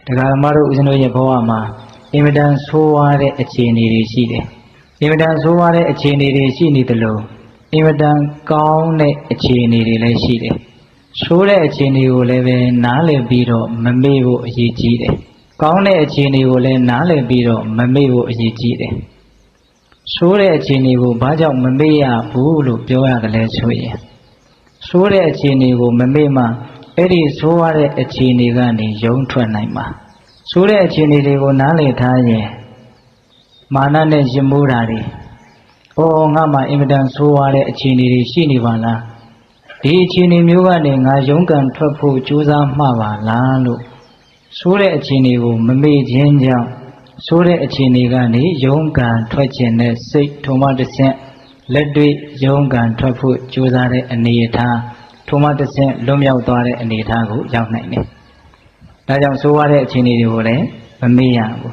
Daga Maru Uzino Yapoama, Imidan Soare a Chini Shide. Imidan Soare a Chini Shini the low. Imidan Kaune a Chini Shide. Sure a Chini will leve Nale Biro, Mamevo Yijide. Kaune a Chini will le Nale Biro, Mamevo Yijide. Sure a Chini will Baja Mamea Bulu Pioa the Lesway. Sure a Chini will Mamema. Eri Soare a Chini Gani, Young Twanaima. Sure a Chini will Nale Taye Manane Jimurari. O Nama Imidan Soare a Chini Shinivala. Di Chini Mugani, a Yungan Trapu Juza Mava Lalu. Sure a Chini will Mame Jinja. Sure a Chini Gani, Yungan Twachene, Sik Tomatis, Ledwi Yungan Trapu Juzare and Nieta. Tomatis, Lumia Dore and Itago, young name. Najam Suare Chini Vole, Mamiago.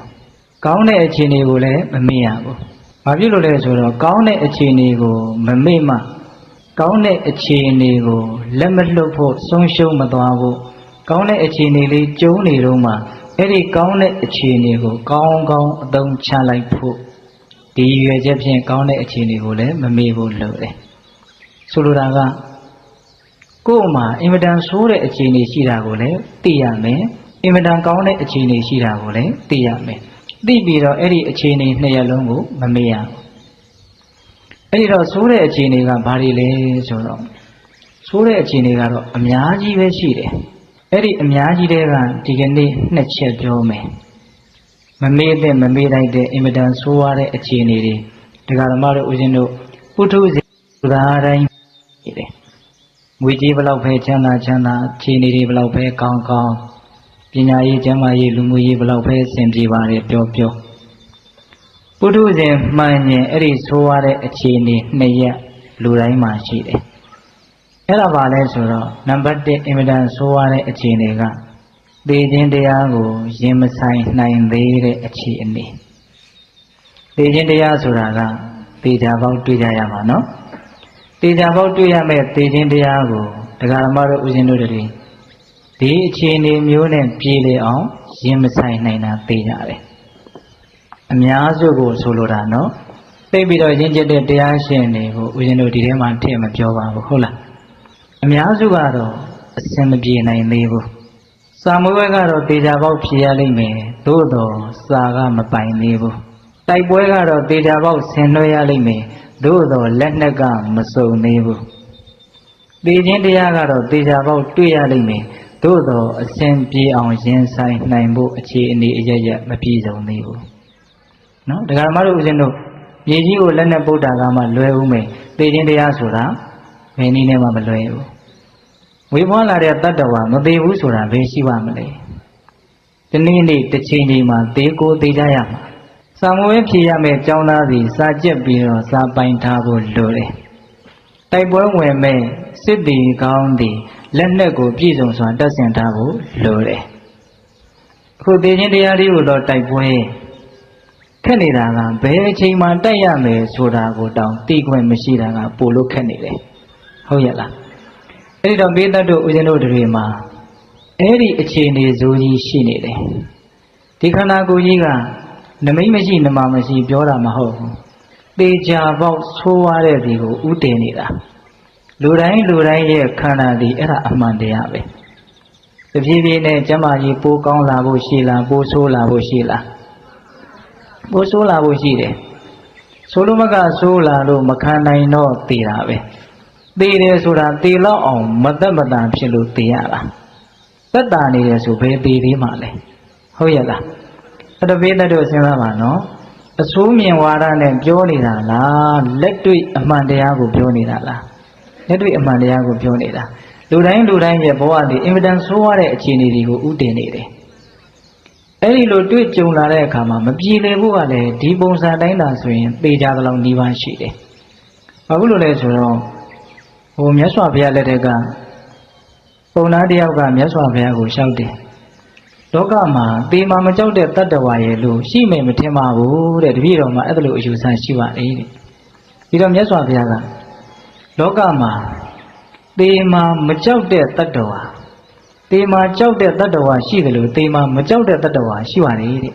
Kaune a Chini Vole, Mamiago. Mavule Suro, Kaune a Chini go, Mamima. Kaune a Chini go, Lemelopo, Sonsho Madago. Kaune a Chini, Joni Roma. Eri Kaune a Chini go, Gong, Don Chalai Po. The Egyptian Kaune a Chini Vole, Mamivo Lode. Suluraga. Goma, Imidan Sure a Chini Shiragole, Tiame, Imidan Kaune a Chini Shiragole, Tiame. Dibiro Eri a Chini Nealongo, Mamea. Eriro Sure a Chini Barile Soro. Sure a Chini Garo, Amiaji Veshire. Eri Amiaji Deva, Tigani, Netche Jome. Mamede, Mameda de Imidan Suare a Chini, the Garamara Uzino, Putu Zara. We develop a chana, chini develop a kong, Pinai Jamai, Lumu develop a Semjivari, Pio. Pudu them, mine, Eri Suare, a chini, Neya, Luraima Shide. Elavale Sura, number the Imidan Suare, a chiniga. They didn't go, Yemasai, 9 day, a chini. They didn't Suraga, they have out to Yamano. They about to Yame, they didn't go, the Garamara Uzinuri. They chini mune pile on, Yemasai Nina Payare. Amiazo go Solorano. Baby the ginger de Diashene, Uzinuri, and Tim and Jova Hola. Amiazo Garo, a semajina in Levo. Samuegaro, they about Pialime, Dodo, Saga Mapai Levo. Taibuegaro, they about Senoyalime. Dodo Lenaga Maso Nebu. The Indiagaro, they about 2 Yalime, Dodo, a Sempi on Jensai, Naimbo, a chi in the Ijaya, Mapizo Nebu. No, the Gamaru Zeno, Yeji Lena Bodagama, Lume, the Indiasura, many name of Lueu. We want at Tatawa, no they Usura, Vesivamale. The Nini, the Chinima, they go the Jayama. Samuel Piame Jona the Sajab Biro Sabain Tabo Lure. Taibo Weme, Sydney County, Lenego Pizons on Dozen Tabo Lure. Who did in the Ari or Taibo? Canada, Beachima Diame, Soda go down, Tigwe Machida, Polo Canada. Hoyala. Eri don't be that with an odorima. Eri a chain is Zoji Shinide. Tikanago Yiga. The main machine, the Mamasi, Biora Maho. They java so are the Utenida. Lurai, Kana, the Era Amandiabe. The Vivine, Jamaji, Pokon Labo Shila, Boso Labo Shila. Boso Labo Shile. Solomaga Sola, Makana, no Tirabe. They Sura Tila on Madamadan Chilu Tiara. That Dani is obey the Male. Hoyala. The way that was in Ravano, assuming Waran and Pionida, let to Amandiago Pionida. Let to Amandiago Pionida. Ludain Yaboa, the evidence so are a chini utenide. Eri lo do it Jonare Kama, Mabile Buale, Dibos and Dina swing, Bejagalong Divan Shide. Pabulus whom Yaswapia Letega. Ponadiaga Yaswapia shouted. Dogama, the Mamma Jode Tatawaye, she may Matema, that we don't my other use and she was 80. You don't just want the other. Dogama, the Mamma Jode Tatawa. တေမာကြောက်တဲ့တတ္တဝါရှိတယ်လို့တေမာမကြောက်တဲ့တတ္တဝါရှိပါလေတဲ့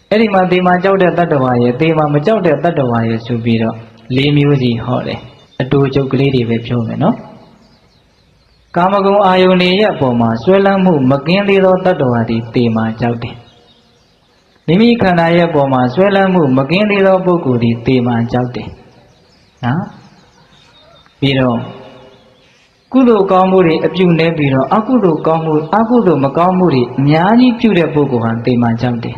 အဲ့ဒီမှာတေမာကြောက်တဲ့တတ္တဝါရဲ့တေမာမကြောက်တဲ့တတ္တဝါရဲ့ဆိုပြီးတော့၄မျိုးစီဟောတယ်အတူကျုပ်ကလေးတွေပဲပြောမယ်နော်ကာမဂုဏ်အာယုန်တွေရဲ့အပေါ်မှာဆွဲလန်းမှုမကင်းသေးသောတတ္တဝါတွေတေမာကြောက်တယ်မိမိခန္ဓာရဲ့အပေါ်မှာဆွဲလန်းမှုမကင်းသေးသောပုဂ္ဂိုလ်တွေတေမာကြောက်တယ်နော်ပြီးတော့ကုသိုလ်ကောင်းမှုတွေအပြုနေပြီးတော့အကုသိုလ်ကောင်းမှုအကုသိုလ်မကောင်းမှုတွေအများကြီးပြုတဲ့ပုဂ္ဂိုလ်ဟာတေမာကြောက်တယ်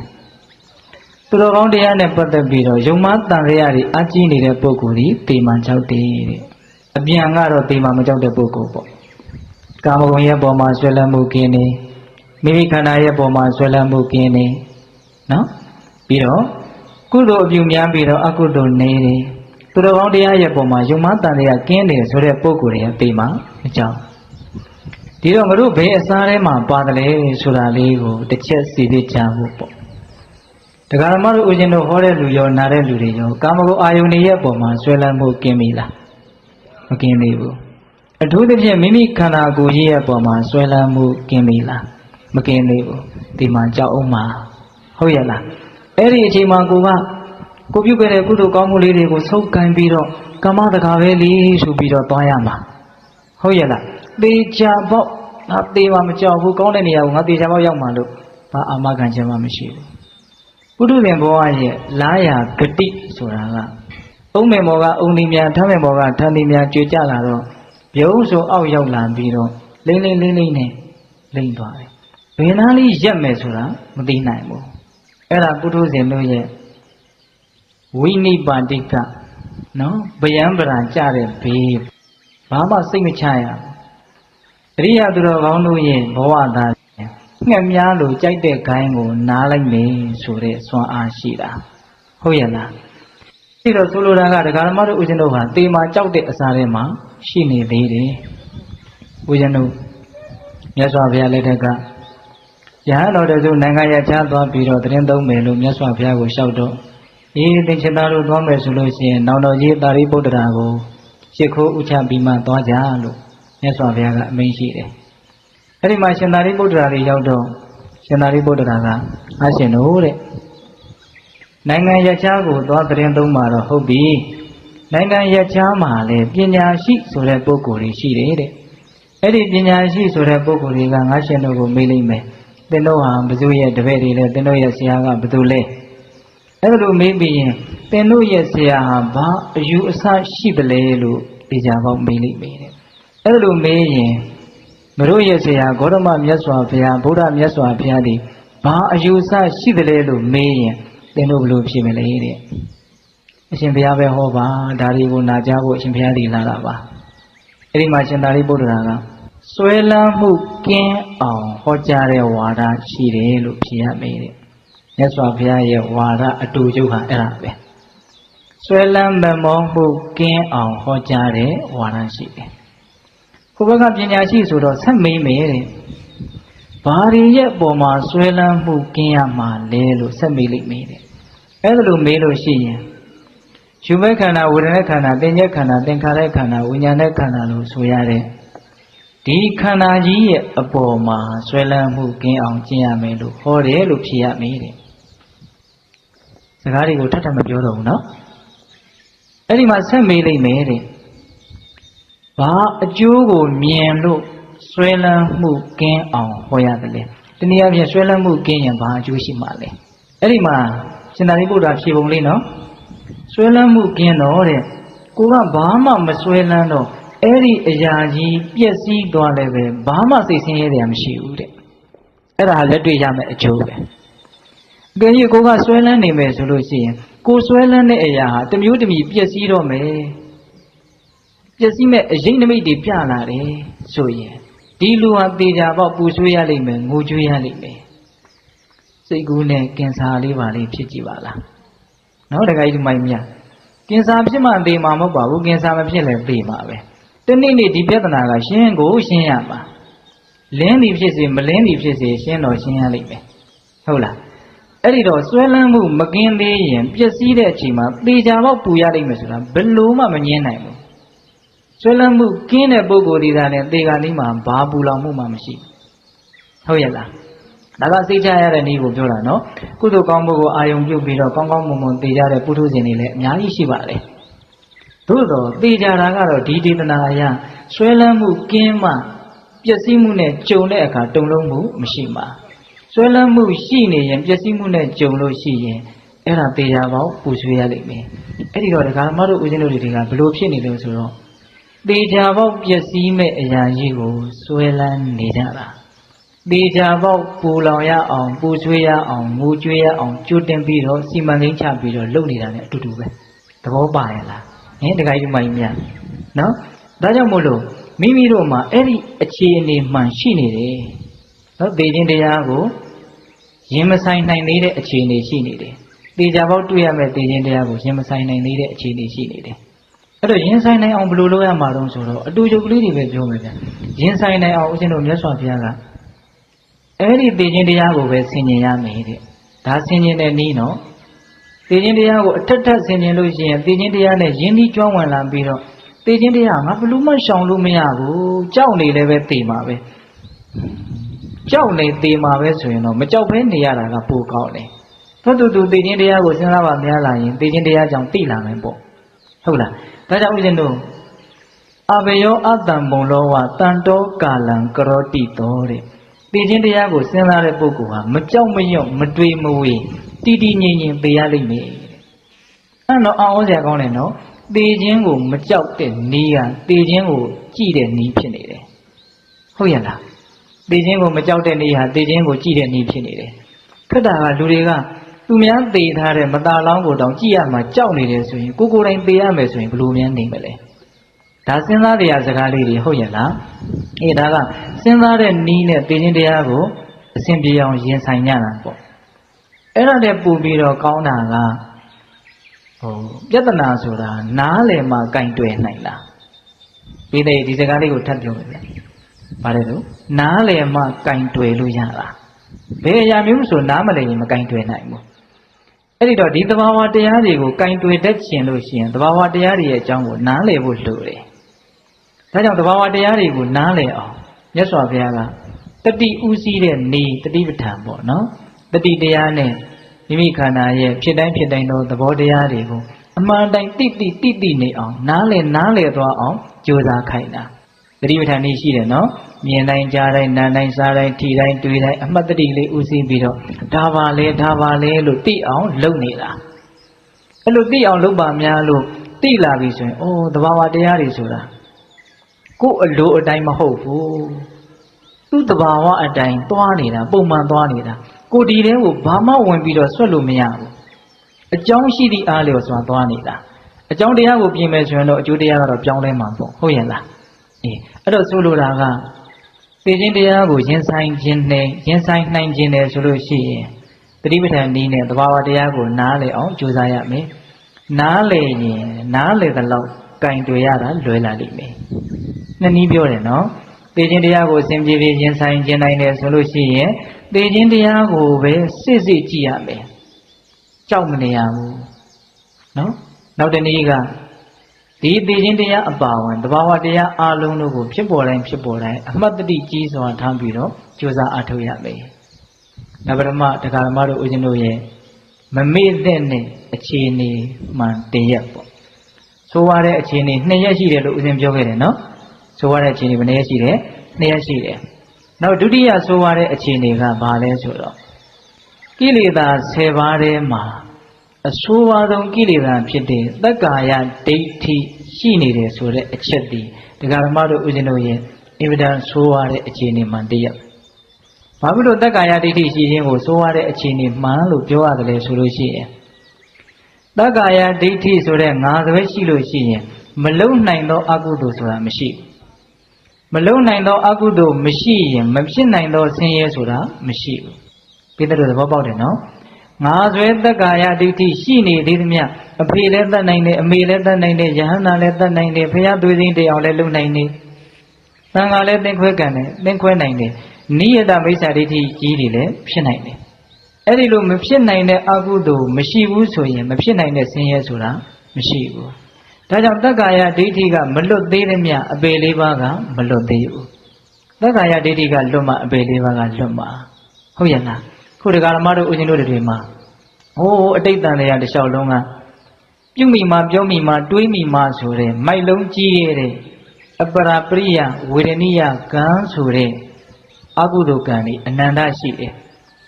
သူတော်ကောင်းတရားနဲ့ပတ်သက်ပြီးတော့ယုံမှတန်ရရတွေအကြီးနေတဲ့ပုဂ္ဂိုလ်ဒီတေမာကြောက်တယ်တဲ့အပြန်ကတော့တေမာမကြောက်တဲ့ပုဂ္ဂိုလ်ပေါ့ကာမဂုဏ်ရဲ့ပေါ်မှာဆွဲလန်းမှုကင်းနေမိမိခန္ဓာရဲ့ပေါ်မှာဆွဲလန်းမှုကင်းနေနော်ပြီးတော့ကုသိုလ်အပြုများပြီးတော့အကုသိုလ်နေတယ်သူတော်ကောင်းတရားရဲ့ပေါ်မှာယုံမှတန်ရကင်းတယ်ဆိုတဲ့ပုဂ္ဂိုလ်တွေကတေမာမကြောက်ဒီတော့ငါတို့ဘယ်အစားထဲမှာပါတယ်လဲဆိုတာလေးကိုတစ်ချက်စီစစ်ကြဖို့ပေါ့တရားဓမ္မတို့ဦးဇင်းတို့ဟောတဲ့လူရောနားတဲ့လူတွေရောကာမဂုဏ်အာယုန်တွေရဲ့ပုံမှာဆွဲလန်းမှုကင်းပြီလားမကင်းသေးဘူးအထူးသဖြင့်မိမိခန္ဓာကိုယ်ကြီးရဲ့ပုံမှာဆွဲလန်းမှုကင်းပြီလားမကင်းသေးဘူးဒီမှာကြောက်အောင်မှာဟုတ်ရဲ့လားအဲ့ဒီအချိန်မှာကိုပြုခဲ့တဲ့ကုသိုလ်ကောင်းမှုလေးတွေကိုဆုပ်ကိုင်ပြီးတော့ကမ္မတကာပဲလေဆိုပြီးတော့သွားရမှာဟုတ်ရဲ့လားသေချာပေါ့ငါသေမှာမကြောက်ဘူးကောင်းတဲ့နေရာကိုငါသေချာပေါ့ရောက်မှာလို့ဘာအာမခံချက်မှမရှိဘူးပုထုဇဉ်ဘဝရဲ့လာယာဂတိဆိုတာကအုံးမေမောကအုံးဒီများထမ်းမေမောကထမ်းဒီများကြွေကြလာတော့ပြုံးဆိုအောက်ရောက်လာပြီးတော့လိမ့်နဲ့လိမ့်သွားတယ်ဘယ်နာလေးရက်မယ်ဆိုတာမသိနိုင်ဘူးအဲ့ဒါပုထုဇဉ်တို့ရဲ့ဝိနိပါတိကနော်ဗျံပရာကြတဲ့ဘေးဘာမှစိတ်မချရဘူးအရိယသူတော်ကောင်းတို့ရဲ့ဘဝသားငှက်များလို့ကြိုက်တဲ့ဂိုင်းကိုနားလိုက်မယ်ဆိုတဲ့စွမ်းအားရှိတာဟုတ်ရဲ့လားအဲ့တော့ဆိုလိုတာကဒကာဓမ္မတို့ဦးဇင်းတို့ဟာတေမာကြောက်တဲ့အစားထဲမှာရှိနေသေးတယ်ဦးဇင်းတို့မြတ်စွာဘုရားလက်ထက်ကယဟန်တော်တစုနိုင်ငံရခြားသွားပြီးတော့သတင်းသုံးမယ်လို့မြတ်စွာဘုရားကိုလျှောက်တော့အေးသင်္ချင်သားတို့သွားမယ်ဆိုလို့ရှိရင်နောင်တော်ကြီးသာရိပုတ္တရာကိုရှ िख ိုးဥချပြီးမှသွားကြလို့မြတ်စွာဘုရားကအမိန့်ရှိတယ်အဲ့ဒီမှာရှင်သာရိပုတ္တရာတွေရောက်တော့ရှင်သာရိပုတ္တရာကအရှင်တို့တဲ့နိုင်ငံရခြားကိုသွားသတင်းသုံးမှာတော့ဟုတ်ပြီနိုင်ငံရခြားမှာလည်းပညာရှိဆိုတဲ့ပုဂ္ဂိုလ်တွေရှိတယ်တဲ့အဲ့ဒီပညာရှိဆိုတဲ့ပုဂ္ဂိုလ်တွေကငါရှင်တို့ကိုမေးလိမ့်မယ်သင်တို့ဟာဘယ်သူရဲ့တပည့်တွေလဲသင်တို့ရဲ့ဆရာကဘယ်သူလဲအဲ့လိုမေးပြီးရင်သင်တို့ရဲ့ဆရာဟာဘာအယူအဆရှိသလဲလို့ဒီကြပေါက်မေးလိမ့်မယ်တဲ့အဲ့လိုမေးရင်မတို့ရဲ့ဆရာဂေါတမမြတ်စွာဘုရားဗုဒ္ဓမြတ်စွာဘုရားဒီဘာအယူအဆရှိသလဲလို့မေးရင်သင်တို့ဘယ်လိုဖြစ်မလဲတဲ့အရှင်ဘုရားပဲဟောပါဒါတွေကိုနာကြားဖို့အရှင်ဘုရားဒီလာတာပါအဲ့ဒီမှာရှင်သာရိပုတ္တရာကဆွဲလန်းမှုကင်းအောင်ဟောကြားတဲ့ဝါဒရှိတယ်လို့ဖြေရမယ်တဲ့မြတ်စွာဘုရားရဲ့ဝါဒအတူတူဟာအဲ့ဒါပဲဆွဲလန်းမမောမှုကင်းအောင်ဟောကြားတဲ့ဝါဒရှိတယ်ကိုယ်ဘက်ကပညာရှိဆိုတော့ဆက်မေးမယ်တဲ့ဘာတွေရဲ့အပေါ်မှာဆွဲလန်းမှုကင်းရမှာလဲလို့ဆက်မေးလိုက်မယ်တဲ့အဲ့ဒါလိုမေးလို့ရှိရင်ယူမဲ့ခန္ဓာဝေဒနာခန္ဓာသင်္ညက်ခန္ဓာသင်္ခါရခန္ဓာဝိညာဉ်နဲ့ခန္ဓာလို့ဆိုရတဲ့ဒီခန္ဓာကြီးရဲ့အပေါ်မှာဆွဲလန်းမှုကင်းအောင်ကျင့်ရမယ်လို့ဟောတယ်လို့ဖြေရမယ်တဲ့စကားတွေကိုထပ်ထပ်မပြောတော့ဘူးနော်အဲ့ဒီမှာဆက်မေးလိုက်မယ်တဲ့ဘာအကျိုးကိုမြင်လို့ဆွဲလန်းမှုကင်းအောင်ဟောရတယ်လေတနည်းအားဖြင့်ဆွဲလန်းမှုကင်းရင်ဘာအကျိုးရှိမှာလဲအဲ့ဒီမှာရှင်သာရိပုတ္တရာဖြေပုံလေးနော်ဆွဲလန်းမှုကင်းတော့တဲ့ကိုကဘာမှမဆွဲလန်းတော့အဲ့ဒီအရာကြီးပျက်စီးသွားလည်းပဲဘာမှစိတ်ဆင်းရဲတယ်မရှိဘူးတဲ့အဲ့ဒါလက်တွေ့ရမယ်အကျိုးပဲအကယ်၍ကိုကဆွဲလန်းနေမယ်ဆိုလို့ရှိရင်ကိုဆွဲလန်းတဲ့အရာဟာတမျိုးတမီပျက်စီးတော့မယ်ပျက်စီးမဲ့အရေးနမိတ်တွေပြလာတယ်ဆိုရင်ဒီလူဟာတေချာပေါက်ပူဆွေးရလိမ့်မယ်ငိုကြွေးရလိမ့်မယ်စိတ်ကူးနဲ့ကင်ဆာလေးပါလေးဖြစ်ကြည့်ပါလားနော်တခါကြီးဒီမိုင်းမြကင်ဆာဖြစ်မှသေမှာမဟုတ်ပါဘူးကင်ဆာမဖြစ်လည်းသေမှာပဲတနေ့နေ့ဒီပြဿနာကရှင်းကိုရှင်းရမှာလင်းသည်ဖြစ်စေမလင်းသည်ဖြစ်စေရှင်းတော့ရှင်းရလိမ့်မယ်ဟုတ်လားအဲ့ဒီတော့ဆွဲလန်းမှုမကင်းသေးရင်ပျက်စီးတဲ့အချိန်မှာသေချာပေါက်ပူရလိမ့်မယ်ဆိုတာဘယ်လို့မှမငြင်းနိုင်ဘူးဆွဲလန်းမှုကင်းတဲ့ပုဂ္ဂိုလ်ဒီသားနဲ့သေခါနီးမှာဘာပူလောင်မှုမှမရှိ ဟုတ်ရဲ့လားဒါကစိတ်ချရတဲ့နည်းကိုပြောတာနော်ကုသိုလ်ကောင်းမှုကိုအာယုံပြုပြီးတော့ကောင်းကောင်းမွန်မွန်သိကြတဲ့ပုထုဇဉ်တွေလည်းအများကြီးရှိပါတယ်သို့တော့သိကြတာကတော့ဒီဒေသနာအရဆွဲလန်းမှုကင်းမှပျက်စီးမှုနဲ့ကြုံတဲ့အခါတုံလုံးမှုမရှိမှာဆွဲလန်းမှုရှိနေရင်ပျက်စီးမှုနဲ့ကြုံလို့ရှိရင်အဲ့ဒါသေချာပေါက်ပူဆွေးရလိမ့်မယ်အဲ့ဒီတော့ဒကာမတို့ဦးဇင်းတို့တွေကဘလို့ဖြစ်နေလို့ဆိုတော့သေချာပေါက်ပျက်စီးမဲ့အရာကြီးကိုဆွဲလန်းနေကြတာသေချာပေါက်ပူလောင်ရအောင်ပူဆွေးရအောင်ငိုကြွေးရအောင်ကြိုတင်ပြီးတော့စီမံကိန်းချပြီးတော့လုပ်နေတာ ਨੇ အတူတူပဲသဘောပါရဲ့လားဟင်ဒကာကြီးမကြီးများနော်ဒါကြောင့်မို့လို့မိမိတို့မှာအဲ့ဒီအခြေအနေမှန်ရှိနေတယ်နော်သေခြင်းတရားကိုရင်မဆိုင်နိုင်သေးတဲ့အခြေအနေရှိနေတယ်သေချာပေါက်တွေ့ရမဲ့သေခြင်းတရားကိုရင်မဆိုင်နိုင်သေးတဲ့အခြေအနေရှိနေတယ်အဲ့တော့ရင်ဆိုင်နိုင်အောင်ဘယ်လိုလုပ်ရမှာတုံးဆိုတော့အတူတူကလေးတွေပဲပြောမယ်ဗျရင်ဆိုင်နိုင်အောင်ဦးဇင်းတို့မြတ်စွာဘုရားကအဲ့ဒီသေခြင်းတရားကိုပဲဆင်ញင်ရမယ်တဲ့ဒါဆင်ញင်တဲ့နည်းနော်သေခြင်းတရားကိုအထက်ထပ်ဆင်ញင်လို့ရှိရင်သေခြင်းတရားနဲ့ယဉ်ပြီးကျွမ်းဝင်လာပြီးတော့သေခြင်းတရားငါဘလို့မှရှောင်လို့မရဘူးကြောက်နေလည်းပဲသေမှာပဲကြောက်နေသေမှာပဲဆိုရင်တော့မကြောက်ဘဲနေရတာကပိုကောင်းတယ်သို့တူသေခြင်းတရားကိုစဉ်းစားပါများလာရင်သေခြင်းတရားကြောင့်သိလာမယ်ပေါ့ဟုတ်လားဒါကြောင့်ဦးဇင်းတို့အဘယောအတ္တံဘုံလောဝတန်တောကာလံကရောတိတောတဲ့သေခြင်းတရားကိုစဉ်းစားတဲ့ပုဂ္ဂိုလ်ဟာမကြောက်မရွံ့မတွေးမဝေတီတီငြိမ်ငြိမ်သေရလိမ့်မယ်အဲ့တော့အောင်းစရာကောင်းတယ်နော်သေခြင်းကိုမကြောက်တဲ့နည်းကသေခြင်းကိုကြည့်တဲ့နည်းဖြစ်နေတယ်ဟုတ်ရဲ့လားသေခြင်းကိုမကြောက်တဲ့နည်းဟာသေခြင်းကိုကြည့်တဲ့နည်းဖြစ်နေတယ်ခက်တာကလူတွေကသူများသေထားတဲ့မตาလောင်းကိုတောင်ကြည့်ရမှာကြောက်နေတယ်ဆိုရင်ကိုယ်တိုင်သေရမယ်ဆိုရင်ဘယ်လိုများနေမလဲဒါစဉ်းစားတရားစကားလေးတွေဟုတ်ရဲ့လားအေးဒါကစဉ်းစားတဲ့နည်းနဲ့သေခြင်းတရားကိုအစဉ်ပြေအောင်ရင်ဆိုင်ကြတာပေါ့အဲ့ဒါနဲ့ပို့ပြီးတော့ကောင်းတာကပြဿနာဆိုတာနားလည်မှကင်တွယ်နိုင်လားဒီစကားလေးကိုထပ်ပြောမယ်ဗျ။ဘာလဲလို့နားလည်မှကင်တွယ်လို့ရတာဘယ်အရာမျိုးဆိုနားမလည်ရင်မကင်တွယ်နိုင်ဘူးအဲ့ဒီတော့ဒီသဘာဝတရားတွေကိုကင်တွယ်တတ်ချင်လို့ရှိရင်သဘာဝတရားတွေရဲ့အကြောင်းကိုနားလည်ဖို့လိုတယ်ဒါကြောင့်သဘာဝတရားတွေကိုနားလည်အောင်မြတ်စွာဘုရားကတတိဥစည်းတဲ့နေတတိပဋ္ဌာန်ပေါ့နော်တတိတရားနဲ့မိမိခန္ဓာရဲ့ဖြစ်တိုင်းသောသဘောတရားတွေကိုအမှန်တိုင်းတိနေအောင်နားလည်သွားအောင်ကြိုးစားခိုင်းတာတတိပဋ္ဌာန်នេះရှိတယ်နော်မြင်တိုင်းကြားတိုင်းနားတိုင်းစားတိုင်းထိတိုင်းတွေ့တိုင်းအမှတ်တတိလေးဥစည်းပြီးတော့ဒါပါလေလို့သိအောင်လုပ်နေတာအဲ့လိုသိအောင်လုပ်ပါများလို့သိလာပြီဆိုရင်အိုးသဘာဝတရားတွေဆိုတာကိုယ်အလိုအတိုင်းမဟုတ်ဘူးသူ့သဘာဝအတိုင်းသွားနေတာပုံမှန်သွားနေတာကိုဒီတဲကိုဘာမှဝင်ပြီးတော့ဆွတ်လို့မရဘူးအကြောင်းရှိသည့်အားလျော်စွာသွားနေတာအကြောင်းတရားကိုပြင်မယ်ဆိုရင်တော့အကျိုးတရားကတော့ပြောင်းလဲမှာပေါ့ဟုတ်ရဲ့လားအေးအဲ့တော့ဆိုလိုတာကသိခြင်းတရားကိုရင်ဆိုင်နိုင်ခြင်းတယ်ဆိုလို့ရှိရင်တတိပဋ္ဌာန်နည်းနဲ့သဘာဝတရားကိုနားလည်အောင်ကြိုးစားရမယ်နားလည်ရင်နားလည်သလောက်ကင်တွေ့ရတာလွယ်လာလိမ့်မယ်နှစ်နည်းပြောတယ်နော်သိခြင်းတရားကိုအစဉ်ပြေရင်ဆိုင်ခြင်းနိုင်တယ်ဆိုလို့ရှိရင်သိခြင်းတရားကိုပဲစစ်ကြည့်ရမယ်ကြောက်မနေရဘူးနော်နောက်တနည်းကဒီသိခြင်းတရားအပါဝင်သဘာဝတရားအလုံးတို့ကိုဖြစ်ပေါ်တိုင်းအမှတ်တတိကြီးစွာထားပြီးတော့ကြိုးစားအားထုတ်ရမယ်။ဒါပထမတရားဓမ္မတို့ဦးဇင်းတို့ရဲ့မမေ့တဲ့နဲ့အခြေအနေမှန်တရက်ပေါ့။ဆိုရတဲ့အခြေအနေ2ရက်ရှိတယ်လို့ဦးဇင်းပြောခဲ့တယ်နော်။ဆိုရတဲ့အခြေအနေဘယ်နှရက်ရှိတယ်2ရက်ရှိတယ်။နောက်ဒုတိယဆိုရတဲ့အခြေအနေကဘာလဲဆိုတော့ကိလေသာ10ပါးထဲမှာအဆိုးဝါးဆုံးကိလေသာဖြစ်တဲ့သက္ကာယဒိဋ္ဌိရှိနေတယ်ဆိုတဲ့အချက်ဒီဒကာဓမ္မတို့ဦးဇင်းတို့ရဲ့အင်မတန်ဆိုးဝါးတဲ့အခြေအနေမှန်တရက်ဘာဖြစ်လို့သက္ကာယဒိဋ္ဌိရှိခြင်းကိုဆိုးဝါးတဲ့အခြေအနေမှန်လို့ပြောရတယ်လဲဆိုလို့ရှိရင်သက္ကာယဒိဋ္ဌိဆိုတဲ့ငါသွဲရှိလို့ရှိရင်မလုံနိုင်သောအကုသိုလ်ဆိုတာမရှိဘူးမလုံနိုင်သောအကုသိုလ်မရှိရင်မဖြစ်နိုင်သောဆင်းရဲဆိုတာမရှိဘူးပြီးတဲ့သဘောပေါက်တယ်နော်ငါဆွဲသက္ကာယဒိဋ္ဌိရှိနေသေးသမျှအဖေလည်းတတ်နိုင်တယ်အမေလည်းတတ်နိုင်တယ်ယဟန္တာလည်းတတ်နိုင်တယ်ဘုရားသွေးစင်းတရားလည်းလုပ်နိုင်တယ်သံဃာလည်းသင်္ခွဲကံတယ်သင်္ခွဲနိုင်တယ်နိယတမိစ္ဆာဒိဋ္ဌိကြီးတွေလည်းဖြစ်နိုင်တယ်အဲ့ဒီလိုမဖြစ်နိုင်တဲ့အကုသိုလ်မရှိဘူးဆိုရင်မဖြစ်နိုင်တဲ့ဆင်းရဲဆိုတာမရှိဘူးဒါကြောင့်သက္ကာယဒိဋ္ဌိကမလွတ်သေးသမျှအပေလေးပါးကမလွတ်သေးဘူး သက္ကာယဒိဋ္ဌိကလွတ်မှအပေလေးပါးကလွတ်မှာဟုတ်ရဲ့လားခုဒကာဓမ္မတို့ဦးဇင်းတို့တွေမှာဟိုးအတိတ်တန်တရားတစ်လျှောက်လုံးကပြုမိမှာပြောမိမှာတွေးမိမှာဆိုတဲ့မိုက်လုံးကြီးရဲ့အပရာပရိယဝေဒနိယကံဆိုတဲ့အကုသိုလ်ကံนี่အနန္တရှိတယ်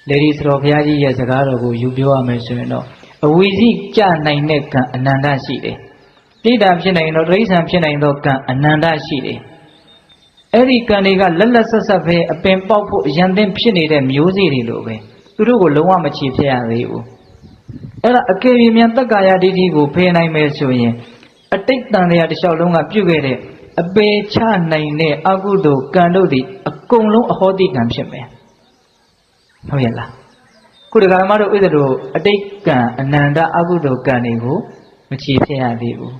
လေဒီစတော်ဘုရားကြီးရဲ့စကားတော်ကိုယူပြောရမယ်ဆိုရင်တော့အဝိဇိကြနိုင်တဲ့ကံအနန္တရှိတယ်ပြိတ္တာဖြစ်နိုင်တော့တိရစ္ဆာန်ဖြစ်နိုင်တော့ကံအနန္တရှိတယ်အဲ့ဒီကံတွေကလက်လက်ဆက်ဆက်ပဲအပင်ပေါက်ဖို့ရန်သင့်ဖြစ်နေတဲ့မျိုးစေ့တွေလိုပဲသူတို့ကိုလုံးဝမချေဖြစ်ရသေးဘူးအဲ့ဒါအကယ်၍မြန်တက္ကာယဒိဋ္ဌိကိုဖယ်နိုင်မယ်ဆိုရင်အတိတ်တန်တရားတစ်လျှောက်လုံးကပြုတ်ခဲ့တဲ့အပေချနိုင်တဲ့အကုသိုလ်ကံတို့သည်အကုန်လုံးအဟောတိကံဖြစ်မယ်ဟုတ်ရဲ့လားခုဒကာဓမ္မတို့ဥစ္စတို့အတိတ်ကံအနန္တအကုသိုလ်ကံတွေကိုမချေဖြစ်ရသေးဘူး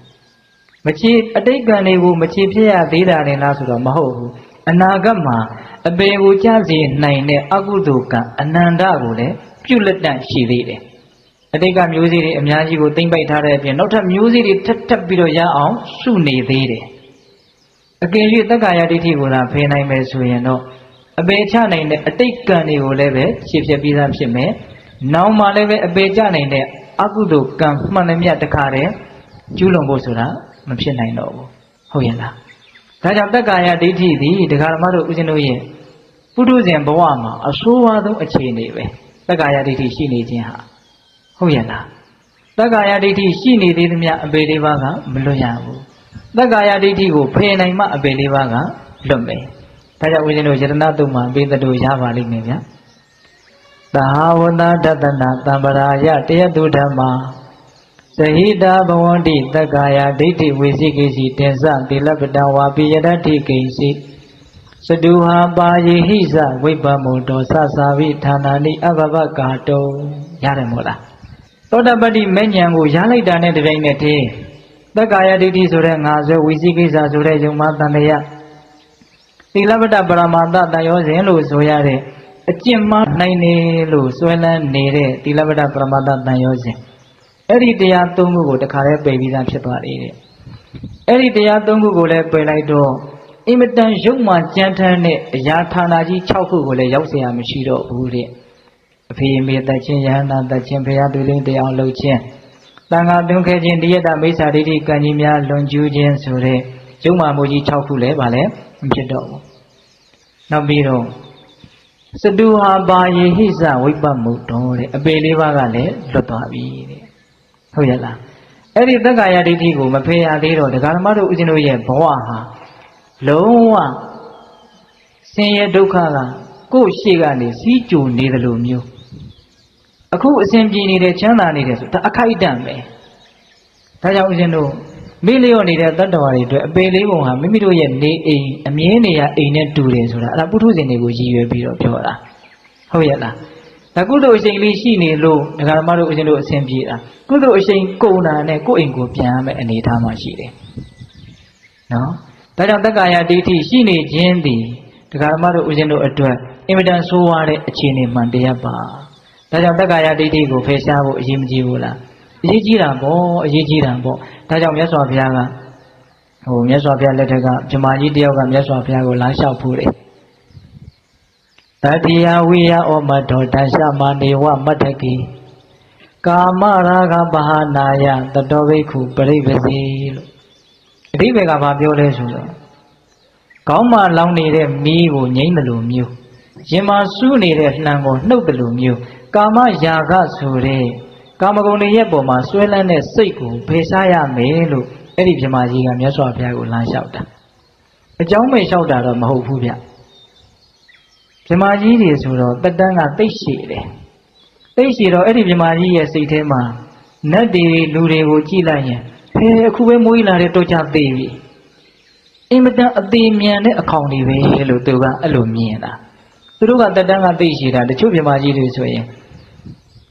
မချေအတိတ်ကံတွေကိုမချေဖြစ်ရသေးတာလည်းလားဆိုတော့မဟုတ်ဘူးအနာဂတ်မှာအပေကိုကြစေနိုင်တဲ့အကုသိုလ်ကံအနန္တကိုလည်းပြုလက်တန့်ရှိသေးတယ်အတိတ်ကမျိုးစေ့တွေအများကြီးကိုသိမ့်ပိုက်ထားတဲ့အပြင်နောက်ထပ်မျိုးစေ့တွေထပ်ပြီးတော့ရအောင်စုနေသေးတယ်အကယ်၍တက္ကာယဒိဋ္ဌိကိုသာဖယ်နိုင်မယ်ဆိုရင်တော့အပေချနိုင်တဲ့အတိတ်ကံတွေကိုလည်းပဲရှင်းပြပြီးသားဖြစ်မယ်။နောက်မှလည်းပဲအပေချနိုင်တဲ့အကုသိုလ်ကံမှန်သမျှတခါတည်းကျူးလွန်ဖို့ဆိုတာမဖြစ်နိုင်တော့ဘူး။ဟုတ်ရဲ့လား။ဒါကြောင့်တက္ကာယဒိဋ္ဌိသည်ဒကာဓမ္မတို့ဦးဇင်းတို့ရဲ့ပုထုဇဉ်ဘဝမှာအဆိုးဝါးဆုံးအခြေအနေပဲ။တက္ကာယဒိဋ္ဌိရှိနေခြင်းဟာဟုတ်ရဲ့လား။တက္ကာယဒိဋ္ဌိရှိနေသေးသမျှအပေလေးပါးကမလွတ်ရဘူး။တက္ကာယဒိဋ္ဌိကိုဖယ်နိုင်မှအပေလေးပါးကလွတ်မယ်။ဒါကြောင့်ဦးဇင်းတို့ယတနာတုံမှာပေးတဲ့တို့ရပါလိမ့်မယ်ဗျာ။သာဝတ္တတတနာတံပရာယတယတုဓမ္မာသဟိတာဘဝန္တိတက္ကာယဒိဋ္ဌိဝေစီကိစီတင်္စတိလပတံဝါပိယတ္ထိကိစီစတုဟာပါယေဟိစဝိပ္ပမုတောသသာဝိဌာနာနိအဘဘကာတုံရတယ်မို့လားသောတပတ္တိမဲ့ဉဏ်ကိုရလိုက်တာနဲ့တပြိုင်နက်တည်းတက္ကာယဒိဋ္ဌိဆိုတဲ့ငါဆိုဝေစီကိစ္စဆိုတဲ့ယုံမတန်တရားသီလပတ္တပရမတ္တတန်ရောစဉ်လို့ဆိုရတဲ့အကျင့်မှနိုင်နေလို့စွဲလန်းနေတဲ့သီလပတ္တပရမတ္တတန်ရောစဉ်အဲ့ဒီတရား၃ခုကိုတခါတည်းပယ်ပြီးသားဖြစ်သွားတယ်တဲ့အဲ့ဒီတရား၃ခုကိုလည်းပယ်လိုက်တော့အင်မတန်ရုပ်မှကြမ်းထမ်းတဲ့အရာဌာနကြီး၆ခုကိုလည်းရောက်เสียမရှိတော့ဘူးတဲ့အဖေမေတ္တချင်းယဟန္တာတချင်းဘုရားတွေ့လင်းတရားလုပ်ခြင်းတန်ခါသွင်းခဲ့ခြင်းတယတမိစ္ဆာဒိဋ္ဌိကံကြီးများလွန်ကျူးခြင်းဆိုတဲ့ရုပ်မှမူကြီး၆ခုလည်းဗာလဲမဖြစ်တော့ဘူးနောက်ပြီးတော့စတုဟာပါယေဟိစဝိပ္ပမုတောတဲ့အပေလေးပါးကလည်းလွတ်သွားပြီတဲ့ဟုတ်ရဲ့လားအဲ့ဒီတက္ကာယဒိဋ္ဌိကိုမဖယ်ရသေးတော့ဒကာဓမ္မတို့ဦးဇင်းတို့ရဲ့ဘဝဟာလုံးဝဆင်းရဲဒုက္ခကကိုယ့်ရှေ့ကနေစီးကြိုနေတယ်လို့မျိုးအခုအစဉ်ပြေနေတဲ့ချမ်းသာနေတယ်ဆိုဒါအခိုက်အတန့်ပဲဒါကြောင့်ဦးဇင်းတို့မိလျော့နေတဲ့တတ္တဝါတွေအတွက်အပေလေးပုံဟာမိမိတို့ရဲ့နေအိမ်အမြဲနေရအိမ်နဲ့တူတယ်ဆိုတာအဲ့ဒါပုထုဇဉ်တွေကိုရည်ရွယ်ပြီးတော့ပြောတာဟုတ်ရဲ့လားဒါကုသိုလ်အရှိန်လေးရှိနေလို့ဒကာဓမ္မတို့ဦးဇင်းတို့အစဉ်ပြေတာကုသိုလ်အရှိန်ကုန်တာနဲ့ကိုယ့်အိမ်ကိုပြန်ရမယ့်အနေအထားမှရှိတယ်နော်ဒါကြောင့်တက္ကာယဒိဋ္ဌိရှိနေခြင်းသည်ဒကာဓမ္မတို့ဦးဇင်းတို့အတွက်အင်မတန်ဆိုးဝါးတဲ့အခြေအနေမှန်တရားပါဒါကြောင့်တက္ကာယဒိဋ္ဌိကိုဖယ်ရှားဖို့အရေးမကြီးဘူးလားအရေးကြီးတာပေါ့အရေးကြီးတာပေါ့ဒါကြောင့်မြတ်စွာဘုရားကမြတ်စွာဘုရားလက်ထက်ကဗြဟ္မာကြီးတယောက်ကမြတ်စွာဘုရားကိုလမ်းလျှောက်ဖို့တယ်တတိယဝိယဩမတောတရှမနေဝမတ္ထကိကာမရာဂပဟာနာယတတောဘိက္ခုပရိပစီလို့အဓိပ္ပာယ်ကဘာပြောလဲဆိုတော့ကောင်းမှလောင်နေတဲ့မီးကိုငြိမ့်တယ်လို့မျိုးရင်မှာစူးနေတဲ့လှံကိုနှုတ်တယ်လို့မျိုးကာမရာဂဆိုတဲ့ကာမဂုဏ်တွေရဲ့ပုံမှာဆွဲလန်းတဲ့စိတ်ကိုဖယ်ရှားရမယ်လို့အဲ့ဒီဗြဟ္မာကြီးကမြတ်စွာဘုရားကိုလမ်းလျှောက်တာအကြောင်းမဲ့လျှောက်တာတော့မဟုတ်ဘူးဗျဗြဟ္မာကြီးတွေဆိုတော့တက်တန်းကသိရှည်တယ်သိရှည်တော့အဲ့ဒီဗြဟ္မာကြီးရဲ့စိတ်ထဲမှာနတ်တွေလူတွေကိုကြည့်လိုက်ရင်ဟဲအခုပဲမွေးလာတဲ့တော့ကြသေးပြီအင်မတန်အသေးမြန်တဲ့အခေါင်တွေပဲလို့သူကအဲ့လိုမြင်တာသူတို့ကတက်တန်းကသိရှည်တာတချို့ဗြဟ္မာကြီးတွေဆိုရင်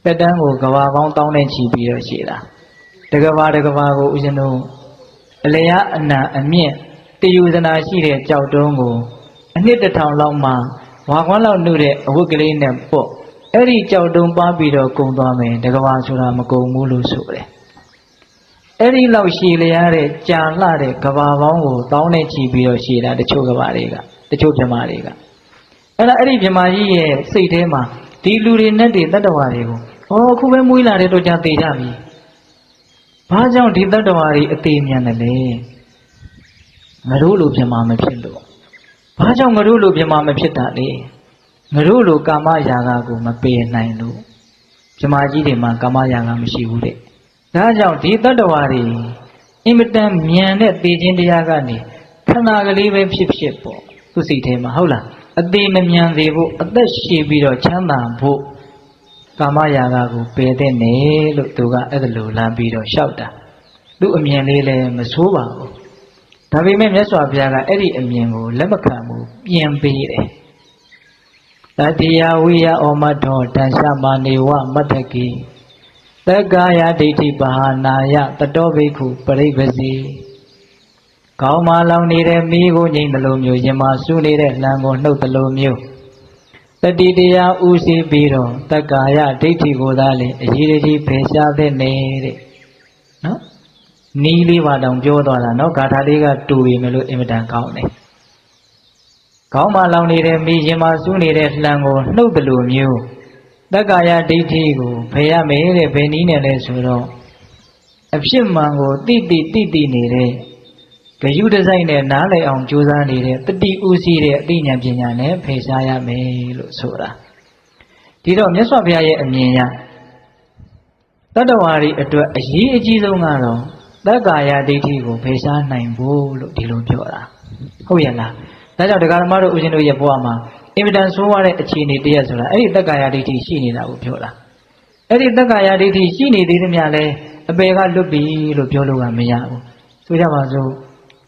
တက်တန်းကိုကဘာပေါင်းတောင်းနဲ့ချီပြီးတော့ရှည်တာတကဘာကိုဦးဇင်းတို့အလျာအနံအမြင့်တယူဇနာရှိတဲ့ကြောက်တုံးကိုအနှစ်1000လောက်မှဝါခွန်းလောက်နှုတ်တဲ့အဝတ်ကလေးနဲ့ပေါ့အဲ့ဒီကြောက်တုံးပါပြီးတော့ကုံသွားမယ်တကဘာဆိုတာမကုံဘူးလို့ဆိုတယ်အဲ့ဒီလောက်ရှည်လျားတဲ့ကြာလှတဲ့ကဘာပေါင်းကိုတောင်းနဲ့ချီပြီးတော့ရှည်တာတချို့ကဘာတွေကတ တချို့ပြမတွေကအဲ့ဒီပြမကြီးရဲ့စိတ်ထဲမှာဒီလူတွေနဲ့တွေတတ္တဝါတွေကိုအခုပဲမွေးလာတဲ့တော့ကြာသေးကြပြီဘာကြောင့်ဒီတတ္တဝါတွေအသေးမြန်တယ်လဲငါတို့လိုပြမမဖြစ်လို့ဘာကြောင့်ငါတို့လိုပြမမဖြစ်တာလဲငါတို့လိုကာမရာဂကိုမပယ်နိုင်လို့ပြမကြီးတွေမှာကာမရာဂမရှိဘူးတဲ့ဒါကြောင့်ဒီတတ္တဝါတွေအင်မတန်မြန်တဲ့သိခြင်းတရားကနေခဏကလေးပဲဖြစ်ဖြစ်ပေါ့သူစိတ်ထဲမှာဟုတ်လားအသေးမမြန်သေးဖို့အသက်ရှည်ပြီးတော့ချမ်းသာဖို့ကာမရာဂကိုပယ်တဲ့နေလို့သူကအဲ့ဒါလိုလမ်းပြီးတော့လျှောက်တာသူ့အမြင်လေးလည်းမဆိုးပါဘူးဒါပေမဲ့မြတ်စွာဘုရားကအဲ့ဒီအမြင်ကိုလက်မခံဘူးပြင်ပေးတယ်တတိယဝိယဩမထောတန်ရှမာနေဝမတ္ထကိသက္ကာယဒိဋ္ဌိပါဟနာယတတောဘိက္ခုပရိပစီကောင်းမလောင်နေတဲ့မိကိုငြိမ့်သလိုမျိုးရင်မဆူနေတဲ့လံကိုနှုတ်သလိုမျိုးတတိတရားဥစီပြီးတော့သက္ကာယဒိဋ္ဌိကိုသာလေအရေးကြီးဖယ်ရှားတဲ့နေတဲ့နော်နီးလေးပါတောင်ပြောသွားတာနော်ဂါထာလေးကတူပြီမလို့အင်မတန်ကောင်းတယ်ကောင်းမလောင်နေတဲ့မိရင်မဆူနေတဲ့လံကိုနှုတ်သလိုမျိုးတက္ကာယဒိဋ္ဌိကိုဖယ်ရမယ်တဲ့ဘယ်နည်းနဲ့လဲဆိုတော့အဖြစ်မှန်ကိုတိနေတဲ့ဂယုတစိုက်နဲ့နားလည်အောင်ကြိုးစားနေတဲ့တတိဥစီတဲ့အသိဉာဏ်ပညာနဲ့ဖယ်ရှားရမယ်လို့ဆိုတာဒီတော့မြတ်စွာဘုရားရဲ့အမြင်အရတတ္တဝါတွေအတွက်အရေးအကြီးဆုံးကတော့သက္ကာယဒိဋ္ဌိကိုဖယ်ရှားနိုင်ဖို့လို့ဒီလိုပြောတာဟုတ်ရဲ့လားဒါကြောင့်တရားဓမ္မတို့ဦးဇင်းတို့ရဲ့ဘဝမှာအင်မတန်ဆိုးရတဲ့အခြေအနေတည်းဆိုတာအဲ့ဒီသက္ကာယဒိဋ္ဌိရှိနေတာကိုပြောတာအဲ့ဒီသက္ကာယဒိဋ္ဌိရှိနေသေးသမျှလဲအပေကလွတ်ပြီလို့ပြောလို့ကမရဘူးဆိုကြပါစို့